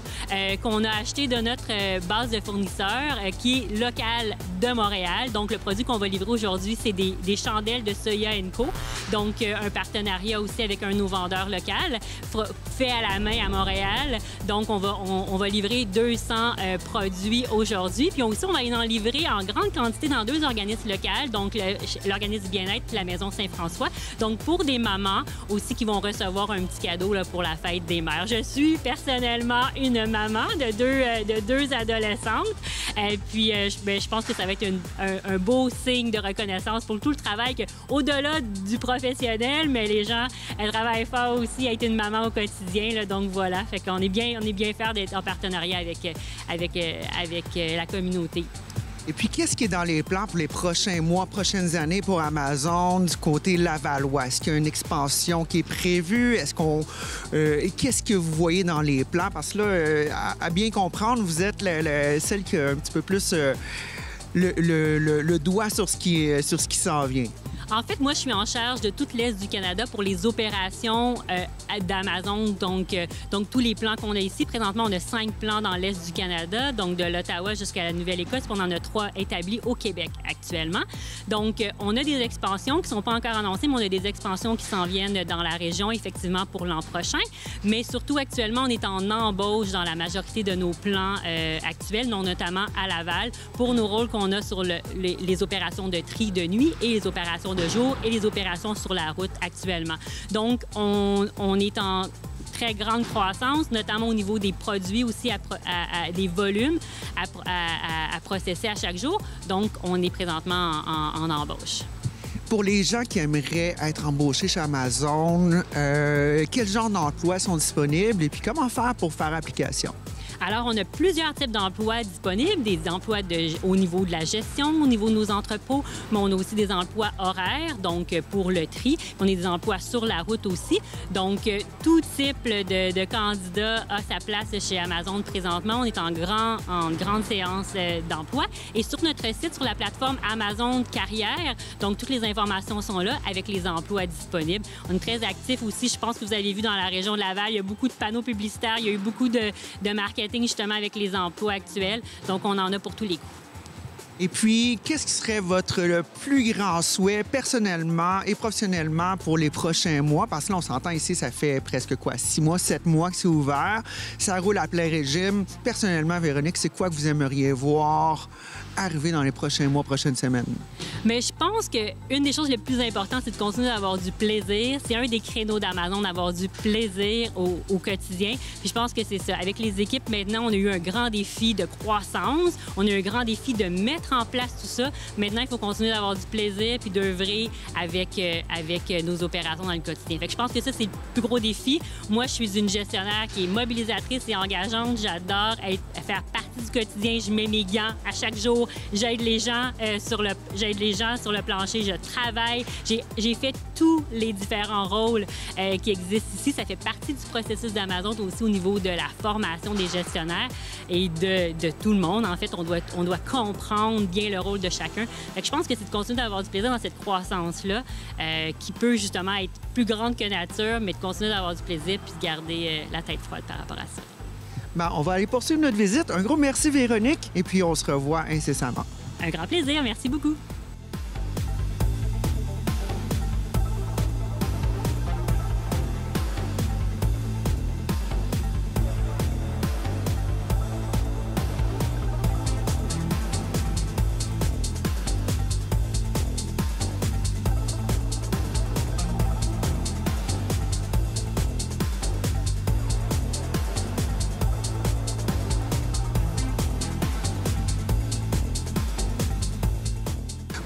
qu'on a achetés de notre base de fournisseurs qui est locale de Montréal. Donc, le produit qu'on va livrer aujourd'hui, c'est des chandelles de Soya & Co. Donc, un partenariat aussi avec un de nos vendeurs local, fait à la main à Montréal. Donc, on va livrer 200 produits aujourd'hui. Puis aussi, on va en livrer en grande quantité dans 2 organismes locaux, donc l'organisme Bien-être et la Maison Saint-François. Donc, pour des mamans aussi qui vont recevoir un petit cadeau là, pour la fête des mères. Je suis personnellement une maman de deux adolescentes. Puis, je pense que ça va être un beau signe de reconnaissance pour tout le travail au-delà du professionnel, mais les gens, elles travaillent fort aussi à être une maman au quotidien. Là, donc, voilà. Fait qu'on est bien fiers d'être en partenariat avec la communauté. Et puis, qu'est-ce qui est dans les plans pour les prochains mois, prochaines années pour Amazon du côté lavallois? Est-ce qu'il y a une expansion qui est prévue? Qu'est-ce que vous voyez dans les plans? Parce que là, à bien comprendre, vous êtes celle qui a un petit peu plus le doigt sur ce qui s'en vient. En fait, moi, je suis en charge de tout l'Est du Canada pour les opérations d'Amazon. Donc, tous les plans qu'on a ici. Présentement, on a 5 plans dans l'Est du Canada, donc de l'Ottawa jusqu'à la Nouvelle-Écosse. Puis on en a 3 établis au Québec actuellement. Donc, on a des expansions qui ne sont pas encore annoncées, mais on a des expansions qui s'en viennent dans la région, effectivement, pour l'an prochain. Mais surtout, actuellement, on est en embauche dans la majorité de nos plans actuels, dont notamment à Laval, pour nos rôles qu'on a sur les opérations de tri de nuit et les opérations de jour et les opérations sur la route actuellement. Donc, on est en très grande croissance, notamment au niveau des produits aussi, des volumes à processer à chaque jour. Donc, on est présentement en embauche. Pour les gens qui aimeraient être embauchés chez Amazon, quel genre d'emplois sont disponibles et puis comment faire pour faire application? Alors, on a plusieurs types d'emplois disponibles, des emplois au niveau de la gestion, au niveau de nos entrepôts, mais on a aussi des emplois horaires, donc pour le tri. On a des emplois sur la route aussi. Donc, tout type de candidat a sa place chez Amazon présentement. On est en grande séance d'emploi. Et sur notre site, sur la plateforme Amazon Carrière, donc toutes les informations sont là avec les emplois disponibles. On est très actifs aussi. Je pense que vous avez vu dans la région de Laval, il y a beaucoup de panneaux publicitaires, il y a eu beaucoup de marketing justement avec les emplois actuels. Donc, on en a pour tous les coups. Et puis, qu'est-ce qui serait le plus grand souhait personnellement et professionnellement pour les prochains mois? Parce que là, on s'entend ici, ça fait presque 6 mois, 7 mois que c'est ouvert. Ça roule à plein régime. Personnellement, Véronique, c'est quoi que vous aimeriez voir arriver dans les prochains mois, prochaines semaines? Mais je pense qu'une des choses les plus importantes, c'est de continuer d'avoir du plaisir. C'est un des créneaux d'Amazon, d'avoir du plaisir au quotidien. Puis je pense que c'est ça. Avec les équipes, maintenant, on a eu un grand défi de croissance. On a eu un grand défi de mettre en place tout ça. Maintenant, il faut continuer d'avoir du plaisir puis d'œuvrer avec nos opérations dans le quotidien. Fait que je pense que ça, c'est le plus gros défi. Moi, je suis une gestionnaire qui est mobilisatrice et engageante. J'adore faire partie du quotidien. Je mets mes gants à chaque jour. J'aide les gens sur le plancher. Je travaille. J'ai fait tous les différents rôles qui existent ici. Ça fait partie du processus d'Amazon aussi au niveau de la formation des gestionnaires et de tout le monde. En fait, on doit comprendre bien le rôle de chacun. Fait que je pense que c'est de continuer d'avoir du plaisir dans cette croissance-là qui peut justement être plus grande que nature, mais de continuer d'avoir du plaisir puis de garder la tête froide par rapport à ça. Bien, on va aller poursuivre notre visite. Un gros merci, Véronique, et puis on se revoit incessamment. Un grand plaisir. Merci beaucoup.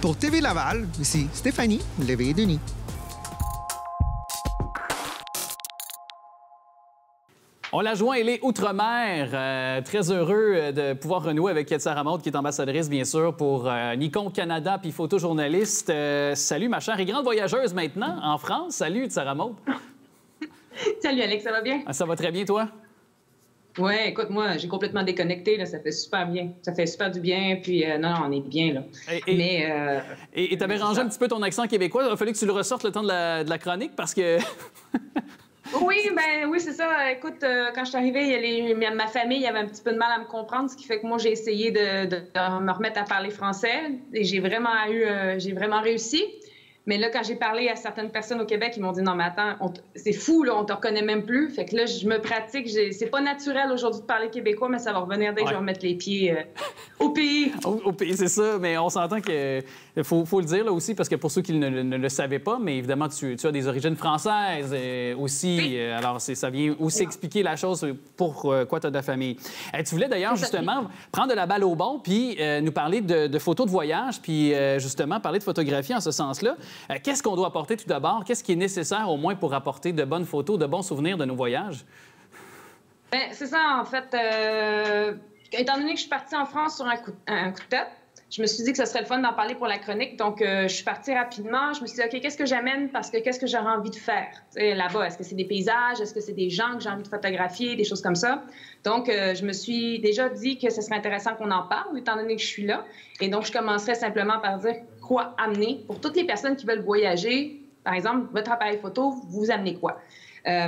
Pour TV Laval, ici Stéphanie Léveillé-Denis. On la joint, elle est outre-mer. Très heureux de pouvoir renouer avec Sarah Maud, qui est ambassadrice, bien sûr, pour Nikon Canada, puis photojournaliste. Salut, ma chère et grande voyageuse maintenant en France. Salut, Sarah Maud. Salut, Alex, ça va bien? Ça va très bien, toi? Oui, écoute, moi, j'ai complètement déconnecté, là, ça fait super bien. Ça fait super du bien, puis non, on est bien, là. Et t'avais rangé un petit peu ton accent québécois. Il a fallu que tu le ressortes le temps de la chronique, parce que... Oui, c'est ça. Écoute, quand je suis arrivée, ma famille avait un petit peu de mal à me comprendre, ce qui fait que moi, j'ai essayé de me remettre à parler français et j'ai vraiment réussi. Mais là, quand j'ai parlé à certaines personnes au Québec, ils m'ont dit « Non, mais attends, c'est fou, là, on te reconnaît même plus. » Fait que là, je me pratique. C'est pas naturel aujourd'hui de parler québécois, mais ça va revenir dès que je vais remettre les pieds au pays. Au pays, c'est ça. Mais on s'entend qu'il faut le dire là aussi, parce que pour ceux qui ne le savaient pas, mais évidemment, tu as des origines françaises aussi. Oui. Alors, ça vient aussi expliquer la chose pourquoi tu as de la famille. Tu voulais d'ailleurs, justement, prendre de la balle au bon, puis nous parler de photos de voyage, puis justement, parler de photographie en ce sens-là. Qu'est-ce qu'on doit apporter tout d'abord? Qu'est-ce qui est nécessaire au moins pour apporter de bonnes photos, de bons souvenirs de nos voyages? Bien, c'est ça, en fait. Étant donné que je suis partie en France sur un coup de tête, je me suis dit que ce serait le fun d'en parler pour la chronique. Donc, je suis partie rapidement. Je me suis dit, OK, qu'est-ce que j'amène? Parce que qu'est-ce que j'aurais envie de faire là-bas? Est-ce que c'est des paysages? Est-ce que c'est des gens que j'ai envie de photographier? Des choses comme ça. Donc, je me suis déjà dit que ce serait intéressant qu'on en parle, étant donné que je suis là. Et donc, je commencerai simplement par dire quoi amener. Pour toutes les personnes qui veulent voyager, par exemple, votre appareil photo, vous amenez quoi?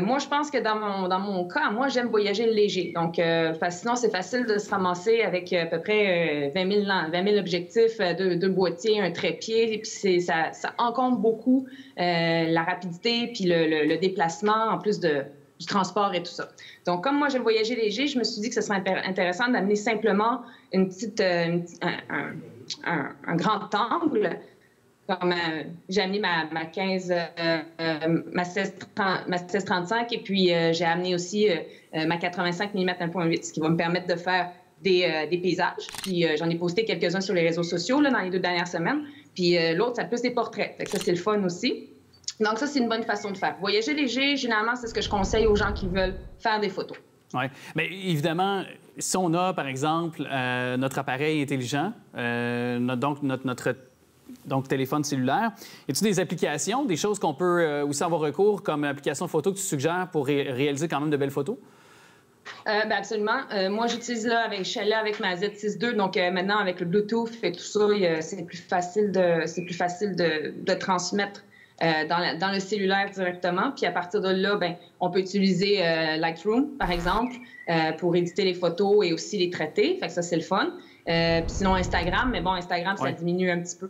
Moi, je pense que dans mon cas, moi, j'aime voyager léger. Donc, sinon, c'est facile de se ramasser avec à peu près 20 000 objectifs, deux boîtiers, un trépied. Et puis, ça encombre beaucoup la rapidité puis le déplacement, en plus du transport et tout ça. Donc, comme moi, j'aime voyager léger, je me suis dit que ce serait intéressant d'amener simplement un grand angle. Comme j'ai amené ma 16-35 et puis j'ai amené aussi ma 85 mm 1.8, ce qui va me permettre de faire des paysages. Puis j'en ai posté quelques-uns sur les réseaux sociaux là, dans les 2 dernières semaines. Puis l'autre, ça plus des portraits. Fait que ça, c'est le fun aussi. Donc ça, c'est une bonne façon de faire. Voyager léger, généralement, c'est ce que je conseille aux gens qui veulent faire des photos. Oui. Bien, évidemment, si on a, par exemple, notre appareil intelligent, donc téléphone cellulaire. Y a-t-il des applications, des choses qu'on peut aussi avoir recours comme application photo que tu suggères pour réaliser quand même de belles photos? Bien, absolument. Moi, j'utilise je suis allée avec ma Z6 II, donc maintenant avec le Bluetooth et tout ça, c'est plus facile de transmettre dans le cellulaire directement. Puis à partir de là, bien, on peut utiliser Lightroom, par exemple, pour éditer les photos et aussi les traiter. Fait que ça, c'est le fun. Puis sinon, Instagram, mais bon, Instagram, ça diminue un petit peu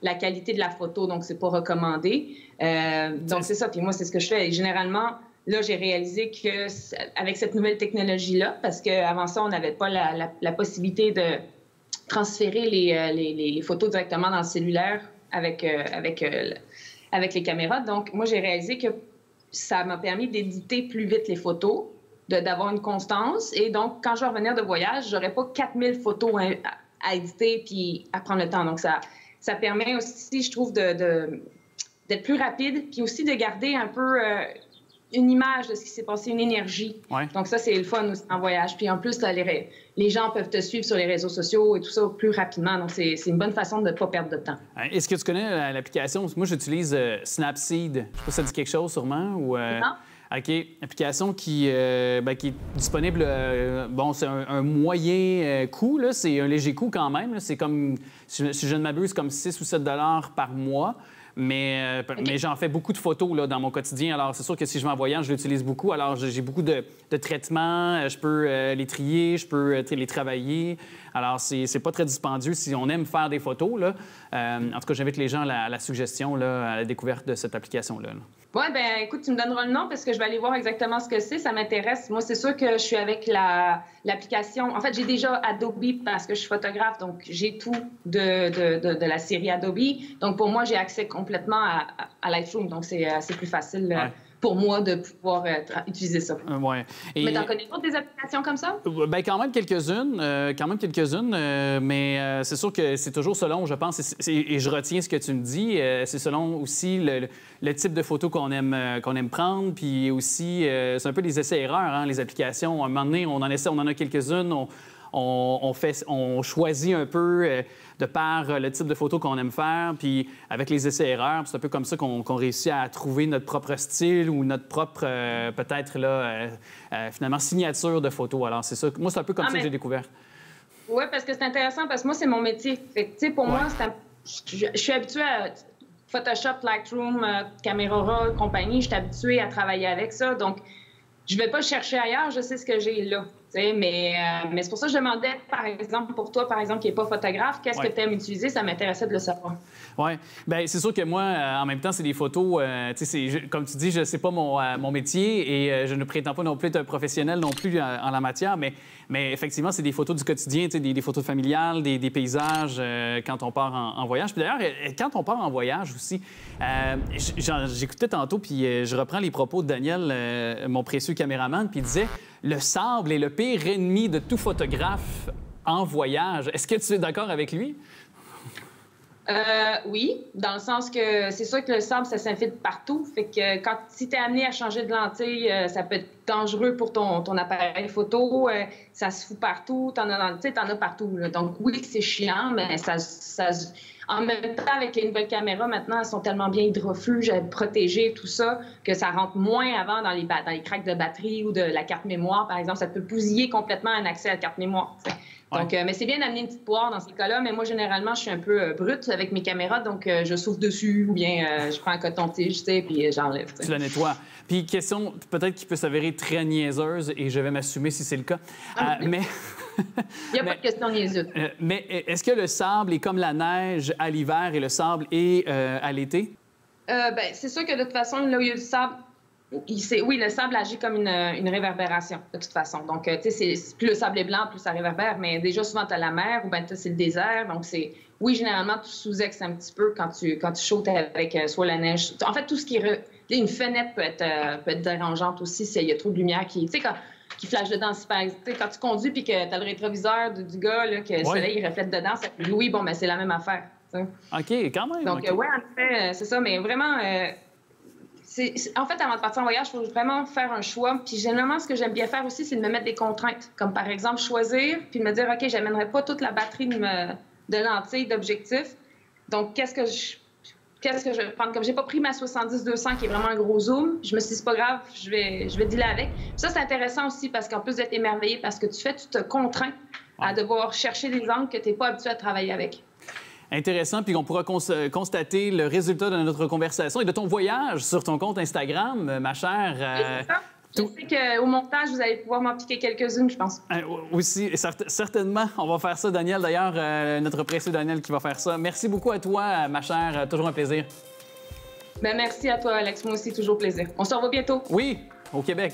la qualité de la photo, donc c'est pas recommandé. Donc c'est ça, puis moi, c'est ce que je fais. Et généralement, là, j'ai réalisé qu'avec cette nouvelle technologie-là, parce qu'avant ça, on n'avait pas la possibilité de transférer les photos directement dans le cellulaire avec les caméras. Donc, moi, j'ai réalisé que ça m'a permis d'éditer plus vite les photos, d'avoir une constance. Et donc, quand je vais revenir de voyage, j'aurai pas 4000 photos à éditer puis à prendre le temps. Donc, ça permet aussi, je trouve, d'être plus rapide puis aussi de garder un peu une image de ce qui s'est passé, une énergie. Ouais. Donc, ça, c'est le fun aussi en voyage. Puis en plus, là, les gens peuvent te suivre sur les réseaux sociaux et tout ça plus rapidement. Donc, c'est une bonne façon de ne pas perdre de temps. Est-ce que tu connais l'application? Moi, j'utilise Snapseed. Je ne sais pas si ça dit quelque chose, sûrement. Ou, Non. OK. Application qui est disponible. Bon, c'est un moyen coût, là. C'est un léger coût quand même. C'est comme, si je ne m'abuse, comme 6 ou 7 $ par mois. Mais j'en fais beaucoup de photos là, dans mon quotidien. Alors, c'est sûr que si je vais en voyage, je l'utilise beaucoup. Alors, j'ai beaucoup de traitements. Je peux les trier, je peux les travailler. Alors, c'est pas très dispendieux si on aime faire des photos. Là. En tout cas, j'invite les gens à la suggestion, là, à la découverte de cette application-là. Oui, bien, écoute, tu me donneras le nom parce que je vais aller voir exactement ce que c'est. Ça m'intéresse. Moi, c'est sûr que je suis avec l'application. En fait, j'ai déjà Adobe parce que je suis photographe, donc j'ai tout de la série Adobe. Donc, pour moi, j'ai accès complètement à Lightroom. Donc, c'est plus facile pour moi de pouvoir utiliser ça. Ouais. Mais t'en connais d'autres des applications comme ça? Bien, quand même quelques-unes, mais c'est sûr que c'est toujours selon, je pense, et je retiens ce que tu me dis, c'est selon aussi le type de photo qu'on aime prendre, puis aussi, c'est un peu des essais-erreurs, hein, les applications. À un moment donné, on en a quelques-unes, on choisit un peu de par le type de photo qu'on aime faire, puis avec les essais-erreurs, c'est un peu comme ça qu'on réussit à trouver notre propre style ou notre propre, peut-être, là, finalement, signature de photo. Alors, c'est ça. Moi, c'est un peu comme ça que j'ai découvert. Oui, parce que c'est intéressant, parce que moi, c'est mon métier. Fait que, tu sais, pour moi, je suis habituée à Photoshop, Lightroom, Camera Raw, compagnie. Je suis habituée à travailler avec ça. Donc, je ne vais pas chercher ailleurs, je sais ce que j'ai là. Mais c'est pour ça que je demandais, par exemple, pour toi, par exemple, qui n'est pas photographe, qu'est-ce que tu aimes utiliser? Ça m'intéressait de le savoir. Oui. Bien, c'est sûr que moi, en même temps, c'est des photos, comme tu dis, je ne sais pas mon métier et je ne prétends pas non plus être un professionnel non plus en la matière, mais effectivement, c'est des photos du quotidien, des photos familiales, des paysages quand on part en voyage. Puis d'ailleurs, quand on part en voyage aussi, j'écoutais tantôt, puis je reprends les propos de Daniel, mon précieux caméraman, puis il disait « Le sable est le pire ennemi de tout photographe en voyage. » Est-ce que tu es d'accord avec lui? Oui, dans le sens que c'est sûr que le sable, ça s'infiltre partout. Fait que si tu es amené à changer de lentille, ça peut être dangereux pour ton appareil photo. Ça se fout partout. T'en as partout. Là. Donc oui, c'est chiant, mais en même temps, avec les nouvelles caméras, maintenant, elles sont tellement bien hydrofuges, protégées, tout ça, que ça rentre moins avant dans les cracks de batterie ou de la carte mémoire, par exemple. Ça peut bousiller complètement un accès à la carte mémoire. T'sais. Donc, mais c'est bien d'amener une petite poire dans ces cas-là, mais moi, généralement, je suis un peu brute avec mes caméras, donc je souffle dessus ou bien je prends un coton-tige, tu sais, puis j'enlève. Tu la nettoies. Puis, question peut-être qui peut s'avérer très niaiseuse, et je vais m'assumer si c'est le cas, mais... Il n'y a pas de question niaiseuse. Mais est-ce que le sable est comme la neige à l'hiver et le sable est à l'été? Bien, c'est sûr que de toute façon, là où il y a du sable, oui, le sable agit comme une réverbération, de toute façon. Donc, tu sais, plus le sable est blanc, plus ça réverbère. Mais déjà, souvent, tu as la mer ou bien c'est le désert. Donc, oui, généralement, tu sous-exes un petit peu quand tu chaudes avec soit la neige. En fait, tout ce qui est... Une fenêtre peut être dérangeante aussi s'il y a trop de lumière qui... Tu sais, qui flash dedans. Quand tu conduis puis que tu as le rétroviseur du gars, là, que le soleil il reflète dedans, ça fait oui, bon, ben c'est la même affaire. T'sais. OK, quand même. Donc, oui, en effet, c'est ça. Mais vraiment... En fait, avant de partir en voyage, il faut vraiment faire un choix. Puis généralement, ce que j'aime bien faire aussi, c'est de me mettre des contraintes. Comme par exemple, choisir, puis de me dire, OK, j'amènerai pas toute la batterie de lentilles, d'objectifs. Donc, qu'est-ce que je vais prendre? Comme j'ai pas pris ma 70-200, qui est vraiment un gros zoom, je me suis dit, c'est pas grave, je vais dealer avec. Puis ça, c'est intéressant aussi, parce qu'en plus d'être émerveillé parce que tu te contrains à devoir chercher des angles que tu n'es pas habitué à travailler avec. Intéressant, puis on pourra constater le résultat de notre conversation et de ton voyage sur ton compte Instagram, ma chère. Oui, c'est ça. Je sais qu'au montage, vous allez pouvoir m'en piquer quelques-unes, je pense. Aussi, certainement. On va faire ça, Daniel. D'ailleurs, notre précieux Daniel qui va faire ça. Merci beaucoup à toi, ma chère. Toujours un plaisir. Bien, merci à toi, Alex. Moi aussi, toujours plaisir. On se revoit bientôt. Oui, au Québec.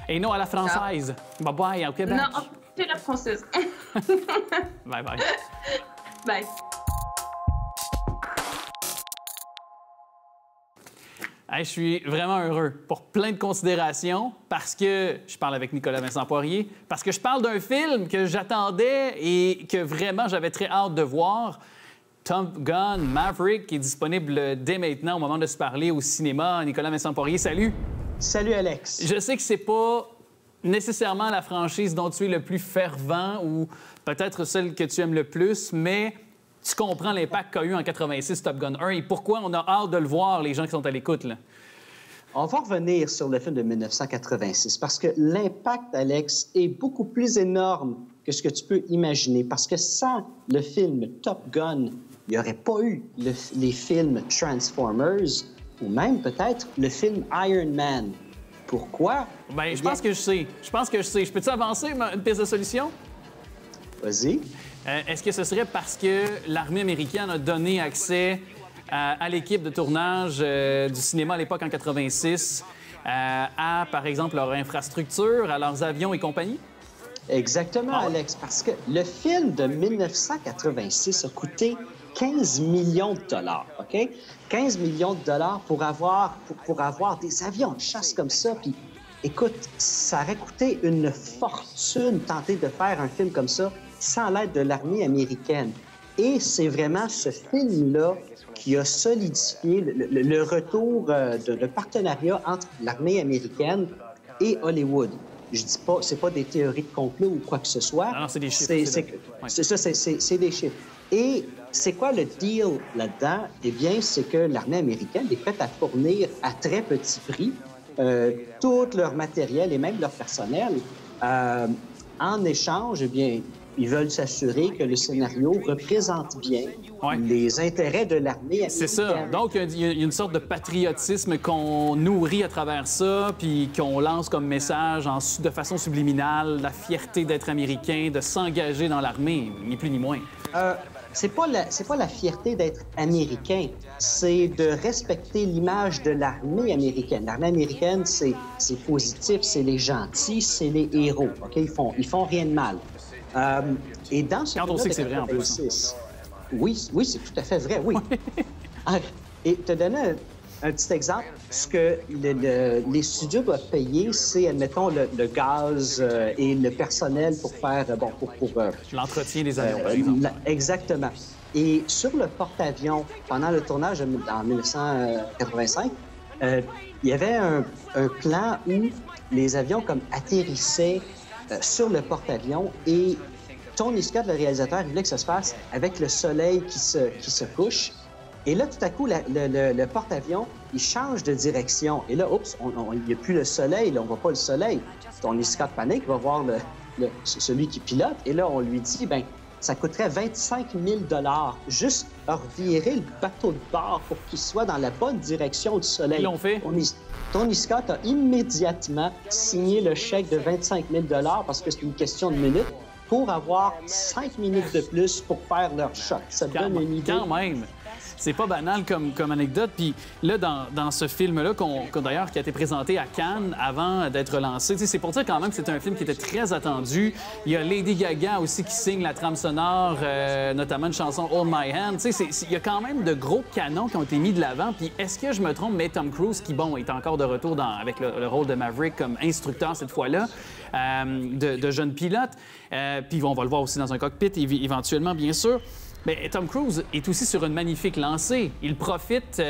Et non à la française. Bye-bye, au Québec. Non, c'est la française. Bye-bye. Bye. Hey, je suis vraiment heureux pour plein de considérations parce que je parle avec Nicolas Vincent Poirier, parce que je parle d'un film que j'attendais et que vraiment j'avais très hâte de voir. Top Gun Maverick qui est disponible dès maintenant au moment de se parler au cinéma. Nicolas Vincent Poirier, salut! Salut, Alex! Je sais que c'est pas nécessairement la franchise dont tu es le plus fervent ou peut-être celle que tu aimes le plus, mais... Tu comprends l'impact qu'a eu en 86 Top Gun 1 et pourquoi on a hâte de le voir, les gens qui sont à l'écoute, là? On va revenir sur le film de 1986 parce que l'impact, Alex, est beaucoup plus énorme que ce que tu peux imaginer. Parce que sans le film Top Gun, il n'y aurait pas eu les films Transformers ou même peut-être le film Iron Man. Pourquoi? Bien, je pense que je sais. Je peux-tu avancer une piste de solution? Vas-y. Est-ce que ce serait parce que l'armée américaine a donné accès à l'équipe de tournage du cinéma à l'époque en 86 à, par exemple, leur infrastructure, à leurs avions et compagnie? Exactement, Alex, parce que le film de 1986 a coûté 15 millions de dollars, OK? 15 millions de dollars pour avoir des avions de chasse comme ça. Puis, écoute, ça aurait coûté une fortune tenter de faire un film comme ça sans l'aide de l'armée américaine. Et c'est vraiment ce film-là qui a solidifié le retour de partenariat entre l'armée américaine et Hollywood. Je dis pas, c'est pas des théories de complot ou quoi que ce soit. Non, c'est des chiffres. C'est des chiffres. Et c'est quoi le deal là-dedans? Eh bien, c'est que l'armée américaine est prête à fournir à très petit prix tout leur matériel et même leur personnel. En échange, eh bien, ils veulent s'assurer que le scénario représente bien les intérêts de l'armée américaine. C'est ça. Donc, il y a une sorte de patriotisme qu'on nourrit à travers ça, puis qu'on lance comme message de façon subliminale, la fierté d'être américain, de s'engager dans l'armée, ni plus ni moins. C'est pas la fierté d'être américain, c'est de respecter l'image de l'armée américaine. L'armée américaine, c'est positif, c'est les gentils, c'est les héros. OK? Ils font rien de mal. Et dans ce quand on sait que c'est vrai en plus. Oui, c'est tout à fait vrai, oui. Et te donner un petit exemple, ce que les studios doivent payer, c'est, admettons, le gaz et le personnel pour faire, l'entretien des avions. Exactement. Et sur le porte-avions, pendant le tournage en 1985, il y avait un plan où les avions comme atterrissaient sur le porte-avions et Tony Scott, le réalisateur, il voulait que ça se fasse avec le soleil qui se couche. Et là, tout à coup, le porte-avions, il change de direction. Et là, oups, il n'y a plus le soleil, là, on ne voit pas le soleil. Tony Scott panique, va voir celui qui pilote. Et là, on lui dit, bien, ça coûterait 25 000 $ juste revirer le bateau de bord pour qu'il soit dans la bonne direction du soleil. Ils l'ont fait. Tony Scott a immédiatement signé le chèque de 25 000 $ parce que c'est une question de minutes pour avoir 5 minutes de plus pour faire leur shot. Ça te donne une idée. Quand même. C'est pas banal comme anecdote. Puis là, dans ce film-là, d'ailleurs, qui a été présenté à Cannes avant d'être lancé, c'est pour dire quand même que c'est un film qui était très attendu. Il y a Lady Gaga aussi qui signe la trame sonore, notamment une chanson Hold My Hand. Il y a quand même de gros canons qui ont été mis de l'avant. Puis est-ce que je me trompe, mais Tom Cruise, qui, bon, est encore de retour avec le rôle de Maverick comme instructeur cette fois-là, de jeune pilote. Puis on va le voir aussi dans un cockpit, éventuellement, bien sûr. Mais Tom Cruise est aussi sur une magnifique lancée. Il profite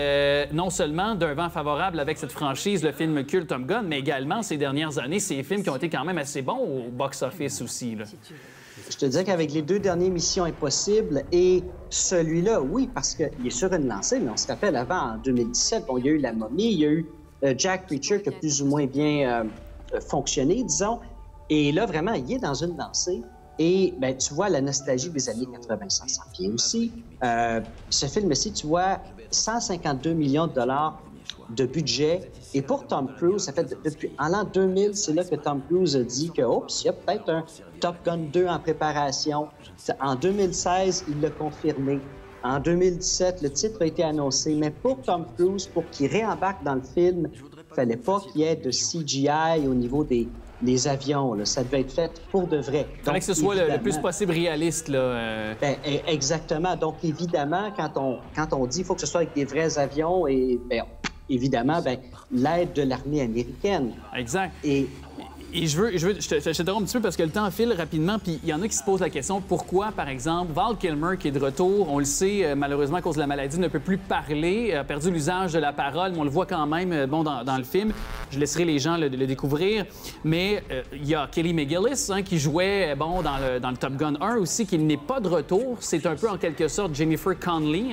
non seulement d'un vent favorable avec cette franchise, le film culte Top Gun, mais également ces dernières années, ces films qui ont été quand même assez bons au box-office aussi. Là. Je te disais qu'avec les 2 derniers Missions Impossibles et celui-là, oui, parce qu'il est sur une lancée, mais on se rappelle avant, en 2017, bon, il y a eu La Momie, il y a eu Jack Reacher qui a plus ou moins bien fonctionné, disons. Et là, vraiment, il est dans une lancée. Et ben, tu vois la nostalgie des années 80, ça s'en vient aussi. Ce film-ci, tu vois 152 millions de $ de budget. Et pour Tom Cruise, ça fait depuis en l'an 2000, c'est là que Tom Cruise a dit que, oups, il y a peut-être un Top Gun 2 en préparation. En 2016, il l'a confirmé. En 2017, le titre a été annoncé. Mais pour Tom Cruise, pour qu'il réembarque dans le film, il ne fallait pas qu'il y ait de CGI au niveau des avions, là. Ça devait être fait pour de vrai. Il fallait que ce soit le plus possible réaliste. Là, Ben, exactement. Donc, évidemment, quand on dit qu'il faut que ce soit avec des vrais avions, et ben, évidemment, ben, l'aide de l'armée américaine. Exact. Et je t'interromps un petit peu parce que le temps file rapidement, puis il y en a qui se posent la question pourquoi, par exemple, Val Kilmer, qui est de retour, on le sait, malheureusement, à cause de la maladie, ne peut plus parler, a perdu l'usage de la parole, mais on le voit quand même dans le film. Je laisserai les gens le découvrir. Mais il y a Kelly McGillis, qui jouait dans le Top Gun 1 aussi, qui n'est pas de retour. C'est un peu, en quelque sorte, Jennifer Connelly,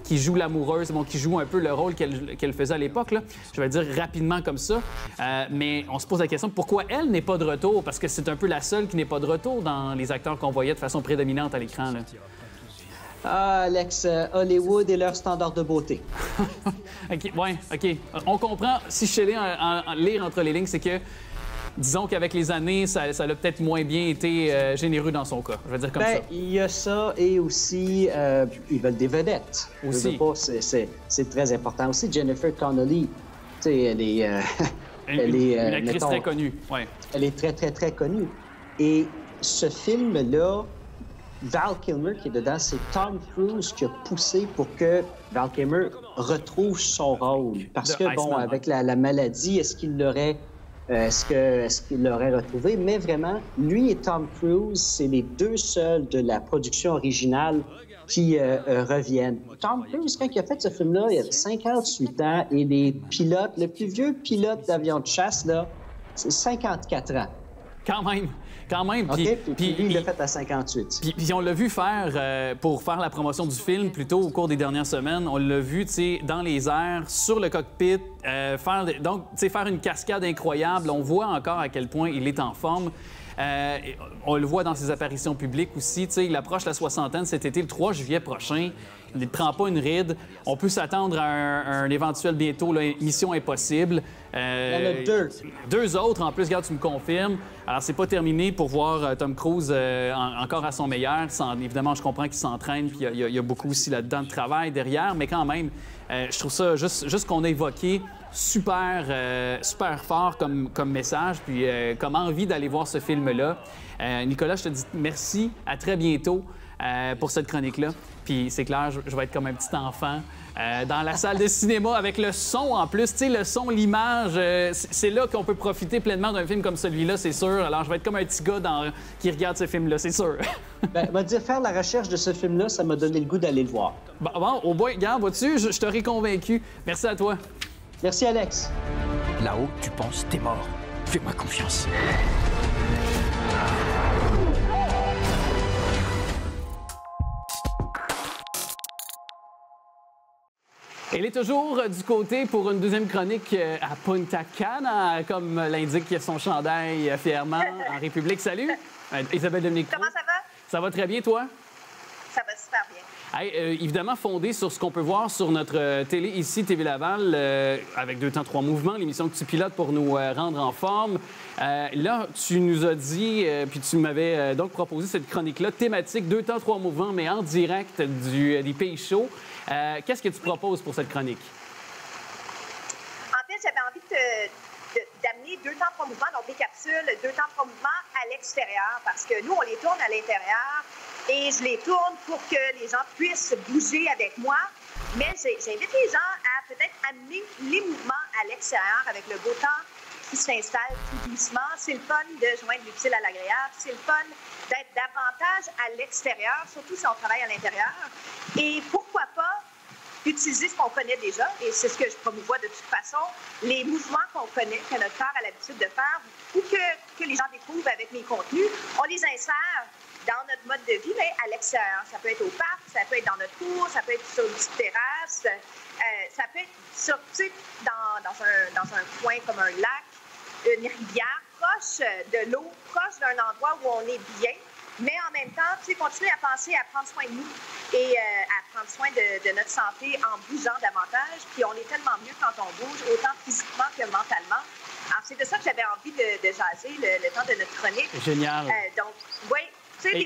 qui joue l'amoureuse, qui joue un peu le rôle qu'elle faisait à l'époque, là. Je vais dire rapidement comme ça. Mais on se pose la question pourquoi elle n'est pas de retour, parce que c'est un peu la seule qui n'est pas de retour dans les acteurs qu'on voyait de façon prédominante à l'écran. Là. Ah, Alex, Hollywood et leur standard de beauté. OK. On comprend. Si je sais lire entre les lignes, c'est que disons qu'avec les années, ça a peut-être moins bien été généreux dans son cas. Je vais dire comme ça. Il y a ça et aussi, ils veulent des vedettes. Aussi. C'est très important. Aussi, Jennifer Connelly, tu sais, elle est... une actrice très connue, oui. Elle est très, très, très connue. Et ce film-là, Val Kilmer qui est dedans, c'est Tom Cruise qui a poussé pour que Val Kilmer retrouve son rôle. Parce que, bon, avec la maladie, est-ce qu'il l'aurait retrouvé? Mais vraiment, lui et Tom Cruise, c'est les deux seuls de la production originale qui reviennent. Tom Cruise, quand il a fait ce film-là, il avait 58 ans et les pilotes, le plus vieux pilote d'avion de chasse, là, c'est 54 ans. Quand même. OK, puis lui, il l'a fait à 58. Puis on l'a vu faire, pour faire la promotion du film, plutôt au cours des dernières semaines, on l'a vu, tu sais, dans les airs, sur le cockpit, faire une cascade incroyable. On voit encore à quel point il est en forme. On le voit dans ses apparitions publiques aussi. Tu sais, il approche la soixantaine cet été, le 3 juillet prochain. Il ne prend pas une ride. On peut s'attendre à un éventuel bientôt, là, Mission Impossible. Il y en a deux. Deux autres, en plus, regarde, tu me confirmes. Alors, c'est pas terminé pour voir Tom Cruise encore à son meilleur. Évidemment, je comprends qu'il s'entraîne, puis il y a beaucoup aussi là-dedans de travail derrière, mais quand même, je trouve ça, juste qu'on a évoqué, super fort comme message, puis comme envie d'aller voir ce film-là. Nicolas, je te dis merci, à très bientôt pour cette chronique-là. Puis c'est clair, je vais être comme un petit enfant dans la salle de cinéma avec le son en plus. Tu sais, le son, l'image, c'est là qu'on peut profiter pleinement d'un film comme celui-là, c'est sûr. Alors, je vais être comme un petit gars qui regarde ce film-là, c'est sûr. Ben, m'a dit faire la recherche de ce film-là, ça m'a donné le goût d'aller le voir. Bon, au bout, regarde, vois-tu, je t'aurais convaincu. Merci à toi. Merci, Alex. Là-haut, tu penses t'es mort. Fais-moi confiance. Elle est toujours du côté pour une deuxième chronique à Punta Cana, comme l'indique son chandail fièrement en République. Salut, Isabelle Dominique. Comment ça va? Ça va très bien, toi? Ça va super bien. Hey, évidemment, fondé sur ce qu'on peut voir sur notre télé ici, TV Laval, avec 2 temps 3 mouvements, l'émission que tu pilotes pour nous rendre en forme. Là, tu nous as dit, puis tu m'avais donc proposé cette chronique-là, thématique 2 temps 3 mouvements, mais en direct des pays chauds. Qu'est-ce que tu proposes pour cette chronique? En fait, j'avais envie d'amener 2 temps 3 mouvements, donc des capsules 2 temps 3 mouvements à l'extérieur, parce que nous, on les tourne à l'intérieur et je les tourne pour que les gens puissent bouger avec moi. Mais j'invite les gens à peut-être amener les mouvements à l'extérieur avec le beau temps qui s'installe tout doucement. C'est le fun de joindre l'utile à l'agréable. C'est le fun d'être davantage à l'extérieur, surtout si on travaille à l'intérieur. Et pourquoi pas utiliser ce qu'on connaît déjà, et c'est ce que je promouvois de toute façon, les mouvements qu'on connaît, que notre corps a l'habitude de faire, ou que les gens découvrent avec mes contenus, on les insère dans notre mode de vie, mais à l'extérieur. Ça peut être au parc, ça peut être dans notre cour, ça peut être sur une petite terrasse, ça peut être dans un coin comme un lac, une rivière, proche de l'eau, proche d'un endroit où on est bien, mais en même temps, continuer à penser à prendre soin de nous et à prendre soin de notre santé en bougeant davantage. Puis on est tellement mieux quand on bouge, autant physiquement que mentalement. Alors, c'est de ça que j'avais envie de jaser le temps de notre chronique. Génial. Donc, oui, tu sais,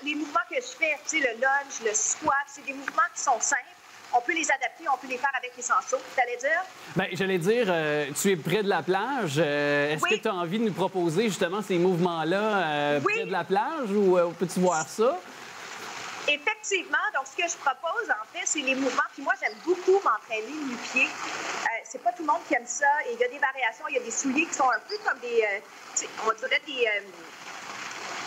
les mouvements que je fais, tu sais, le lunge, le squat, c'est des mouvements qui sont simples. On peut les adapter, on peut les faire avec les sensos. T'allais dire? Bien, j'allais dire, tu es près de la plage. Est-ce que tu as envie de nous proposer justement ces mouvements-là près de la plage ou peux-tu voir ça? Effectivement. Donc, ce que je propose, en fait, c'est les mouvements. Puis moi, j'aime beaucoup m'entraîner nu-pied. C'est pas tout le monde qui aime ça. Et il y a des variations. Il y a des souliers qui sont un peu comme on dirait des...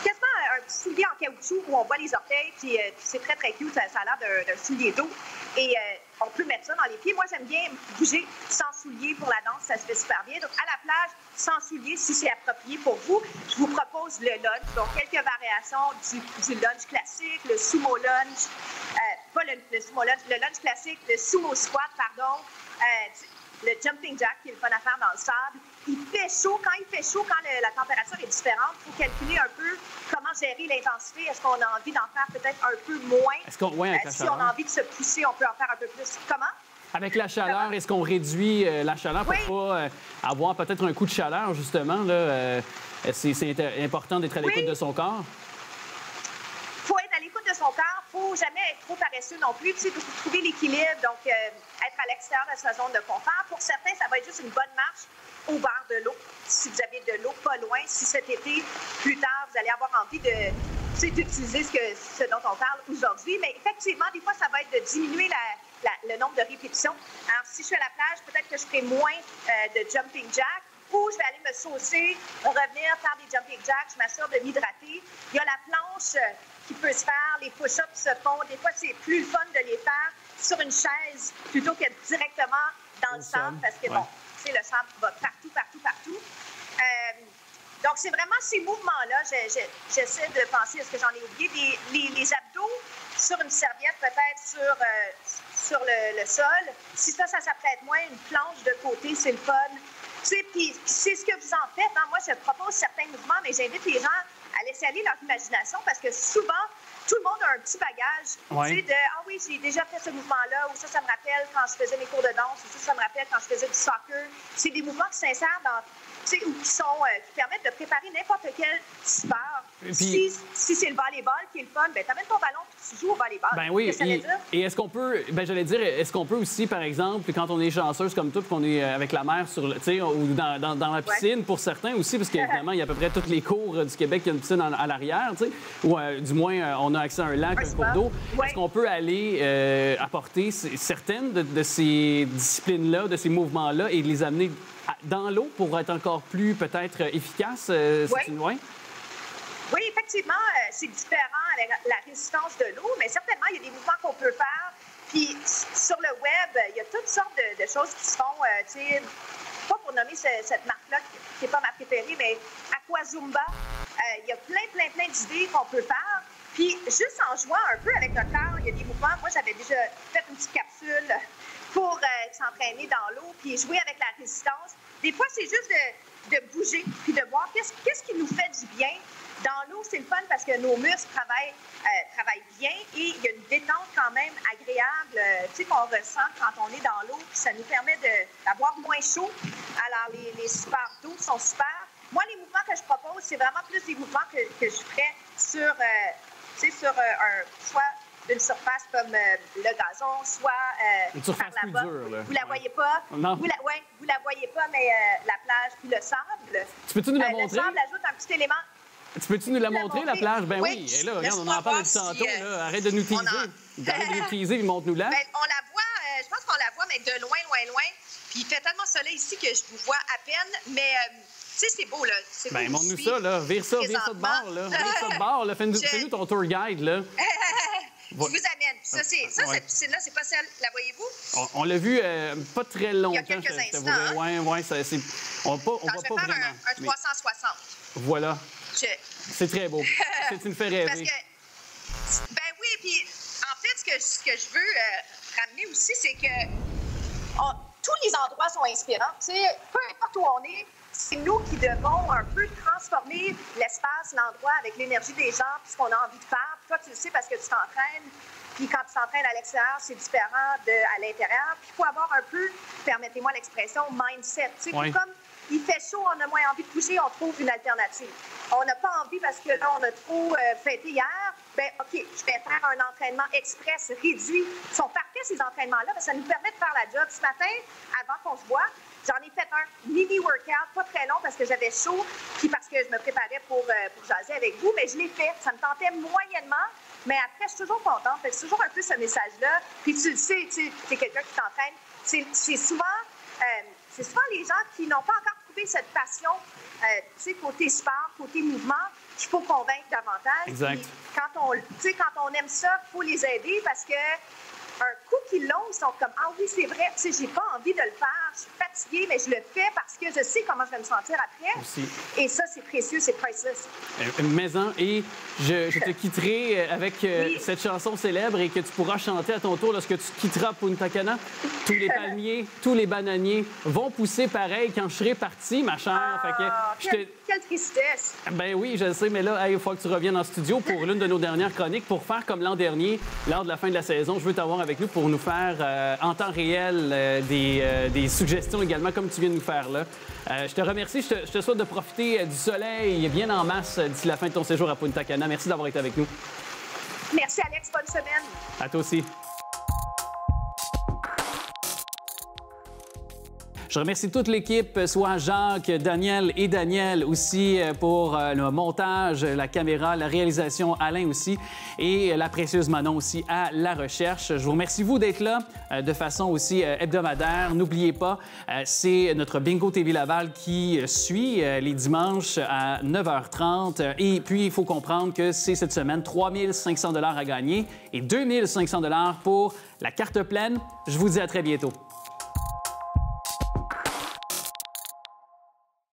quasiment un petit soulier en caoutchouc où on voit les orteils, puis c'est très, très cute. Ça a l'air d'un soulier d'eau. Et on peut mettre ça dans les pieds. Moi, j'aime bien bouger sans souliers pour la danse. Ça se fait super bien. Donc, à la plage, sans souliers, si c'est approprié pour vous, je vous propose le lunge. Donc, quelques variations du lunge classique, le sumo lunge, pas le sumo lunge, le lunge classique, le sumo squat, pardon, le jumping jack, qui est le fun à faire dans le sable. Il fait chaud. Quand il fait chaud, quand la température est différente, il faut calculer un peu comment gérer l'intensité. Est-ce qu'on a envie d'en faire peut-être un peu moins? Si on a envie de se pousser, on peut en faire un peu plus. Comment? Avec la chaleur, est-ce qu'on réduit la chaleur pour pas avoir peut-être un coup de chaleur, justement? C'est important d'être à l'écoute de son corps? Il faut être à l'écoute de son corps. Il ne faut jamais être trop paresseux non plus. Tu sais, il faut trouver l'équilibre, donc être à l'extérieur de sa zone de confort. Pour certains, ça va être juste une bonne marche au bord de l'eau. si vous avez de l'eau pas loin, si cet été, plus tard, vous allez avoir envie d'utiliser ce dont on parle aujourd'hui. Mais effectivement, des fois, ça va être de diminuer le nombre de répétitions. Alors, si je suis à la plage, peut-être que je ferai moins de jumping jack ou je vais aller me saucer, revenir, faire des jumping jacks, je m'assure de m'hydrater. Il y a la planche qui peut se faire, les push-ups se font. Des fois, c'est plus le fun de les faire sur une chaise plutôt que directement dans le sable parce que, bon, tu sais, le sable va partout. Donc, c'est vraiment ces mouvements-là. J'essaie de penser, est-ce que j'en ai oublié, les abdos sur une serviette, peut-être sur le sol. Si ça s'apprête moins, une planche de côté, c'est le fun. Puis c'est ce que vous en faites. Hein? Moi, je propose certains mouvements, mais j'invite les gens à laisser aller leur imagination parce que souvent, tout le monde a un petit bagage. Tu sais, de « Ah oui, j'ai déjà fait ce mouvement-là » ou ça me rappelle quand je faisais mes cours de danse ou ça me rappelle quand je faisais du soccer. C'est des mouvements qui s'insèrent dans... ou qui permettent de préparer n'importe quel sport. Puis, si c'est le volleyball qui est le fun, bien, t'amènes ton ballon et tu joues au volleyball. Ben oui, Qu'est-ce que ça veut dire? Et est-ce qu'on peut, j'allais dire, est-ce qu'on peut aussi, par exemple, quand on est chanceuse comme toi, puis qu'on est avec la mer sur ou dans la piscine, pour certains aussi, parce qu'évidemment, il y a à peu près tous les cours du Québec qui ont une piscine à l'arrière, tu sais, ou du moins, on a accès à un lac, un cours d'eau. Est-ce qu'on peut aller apporter certaines de ces disciplines-là, de ces mouvements-là, et les amener dans l'eau pour être encore plus, peut-être, efficace? Oui, effectivement, c'est différent avec la résistance de l'eau, mais certainement, il y a des mouvements qu'on peut faire. Puis sur le web, il y a toutes sortes de choses qui se font, tu sais, pas pour nommer cette marque-là, qui n'est pas ma préférée, mais Aquazumba. Il y a plein d'idées qu'on peut faire. Puis juste en jouant un peu avec notre corps, il y a des mouvements. Moi, j'avais déjà fait une petite capsule pour s'entraîner dans l'eau, puis jouer avec la résistance. Des fois, c'est juste de bouger, puis de voir qu'est-ce qui nous fait du bien. Dans l'eau, c'est le fun parce que nos muscles travaillent bien et il y a une détente quand même agréable, tu sais, qu'on ressent quand on est dans l'eau, puis ça nous permet d'avoir moins chaud. Alors, les sports d'eau sont super. Moi, les mouvements que je propose, c'est vraiment plus des mouvements que je ferais sur, soit une surface comme le gazon, soit une surface par la plus dure, là. Vous la voyez pas. Non. Vous la voyez pas, mais la plage puis le sable. Tu peux-tu nous la montrer? Le sable ajoute un petit élément. Tu peux-tu nous la montrer, la plage? Ben oui. Et là, regarde, on en parle depuis tantôt. Là. Arrête de nous teaser. Arrête de nous teaser et montre-nous-la. Ben, on la voit, je pense qu'on la voit, mais de loin. Puis il fait tellement soleil ici que je vous vois à peine. Mais, tu sais, c'est beau, là. Ben, montre-nous ça, là. Vire ça de bord, là. Vire ça de bord, là. Fais-nous ton tour guide, là. Je vous amène. Cette piscine-là, c'est pas celle. La voyez-vous? On l'a vu pas très longtemps. Il y a quelques instants. Hein? Oui, c'est... On va pas vraiment. Un 360. Voilà. C'est très beau. Tu me fais rêver. Parce que, ben oui, puis en fait, ce que je veux ramener aussi, c'est que tous les endroits sont inspirants. Tu sais, peu importe où on est, c'est nous qui devons un peu transformer l'espace, l'endroit avec l'énergie des gens, puis ce qu'on a envie de faire. Puis toi, tu le sais parce que tu t'entraînes. Puis quand tu t'entraînes à l'extérieur, c'est différent à l'intérieur. Puis il faut avoir un peu, permettez-moi l'expression, mindset. Tu sais, comme il fait chaud, on a moins envie de bouger, on trouve une alternative. On n'a pas envie parce que là, on a trop fêté hier. Bien, OK, je vais faire un entraînement express réduit. Ils sont parfaits, ces entraînements-là, parce que ça nous permet de faire la job. Ce matin, avant qu'on se voit, j'en ai fait un mini-workout, pas très long parce que j'avais chaud, puis parce que je me préparais pour jaser avec vous, mais je l'ai fait. Ça me tentait moyennement, mais après, je suis toujours contente. C'est toujours un peu ce message-là. Puis tu le sais, tu es quelqu'un qui t'entraîne. C'est souvent les gens qui n'ont pas encore trouvé cette passion, tu sais, côté sport, côté mouvement, qu'il faut convaincre davantage. Exact. Puis, quand on aime ça, il faut les aider parce que un coup qu'ils l'ont, ils sont comme « Ah oui, c'est vrai, tu sais, j'ai pas envie de le faire, je suis fatiguée, mais je le fais parce que je sais comment je vais me sentir après. » Et ça, c'est précieux, c'est priceless. Maison, et je te quitterai avec cette chanson célèbre et que tu pourras chanter à ton tour lorsque tu quitteras Punta Cana. Tous les palmiers, tous les bananiers vont pousser pareil quand je serai partie, ma chère. Quelle tristesse! Ben oui, je le sais, mais là, il faut que tu reviennes en studio pour l'une de nos dernières chroniques pour faire comme l'an dernier, lors de la fin de la saison. Je veux t'avoir avec nous pour nous faire en temps réel des suggestions également, comme tu viens de nous faire là. Je te remercie. Je te souhaite de profiter du soleil bien en masse d'ici la fin de ton séjour à Punta Cana. Merci d'avoir été avec nous. Merci, Alex. Bonne semaine. À toi aussi. Je remercie toute l'équipe, soit Jacques, Daniel et Daniel aussi pour le montage, la caméra, la réalisation, Alain aussi, et la précieuse Manon aussi à la recherche. Je vous remercie, vous, d'être là de façon aussi hebdomadaire. N'oubliez pas, c'est notre Bingo TV Laval qui suit les dimanches à 9h30. Et puis, il faut comprendre que c'est cette semaine 3 500 $ à gagner et 2 500 $ pour la carte pleine. Je vous dis à très bientôt.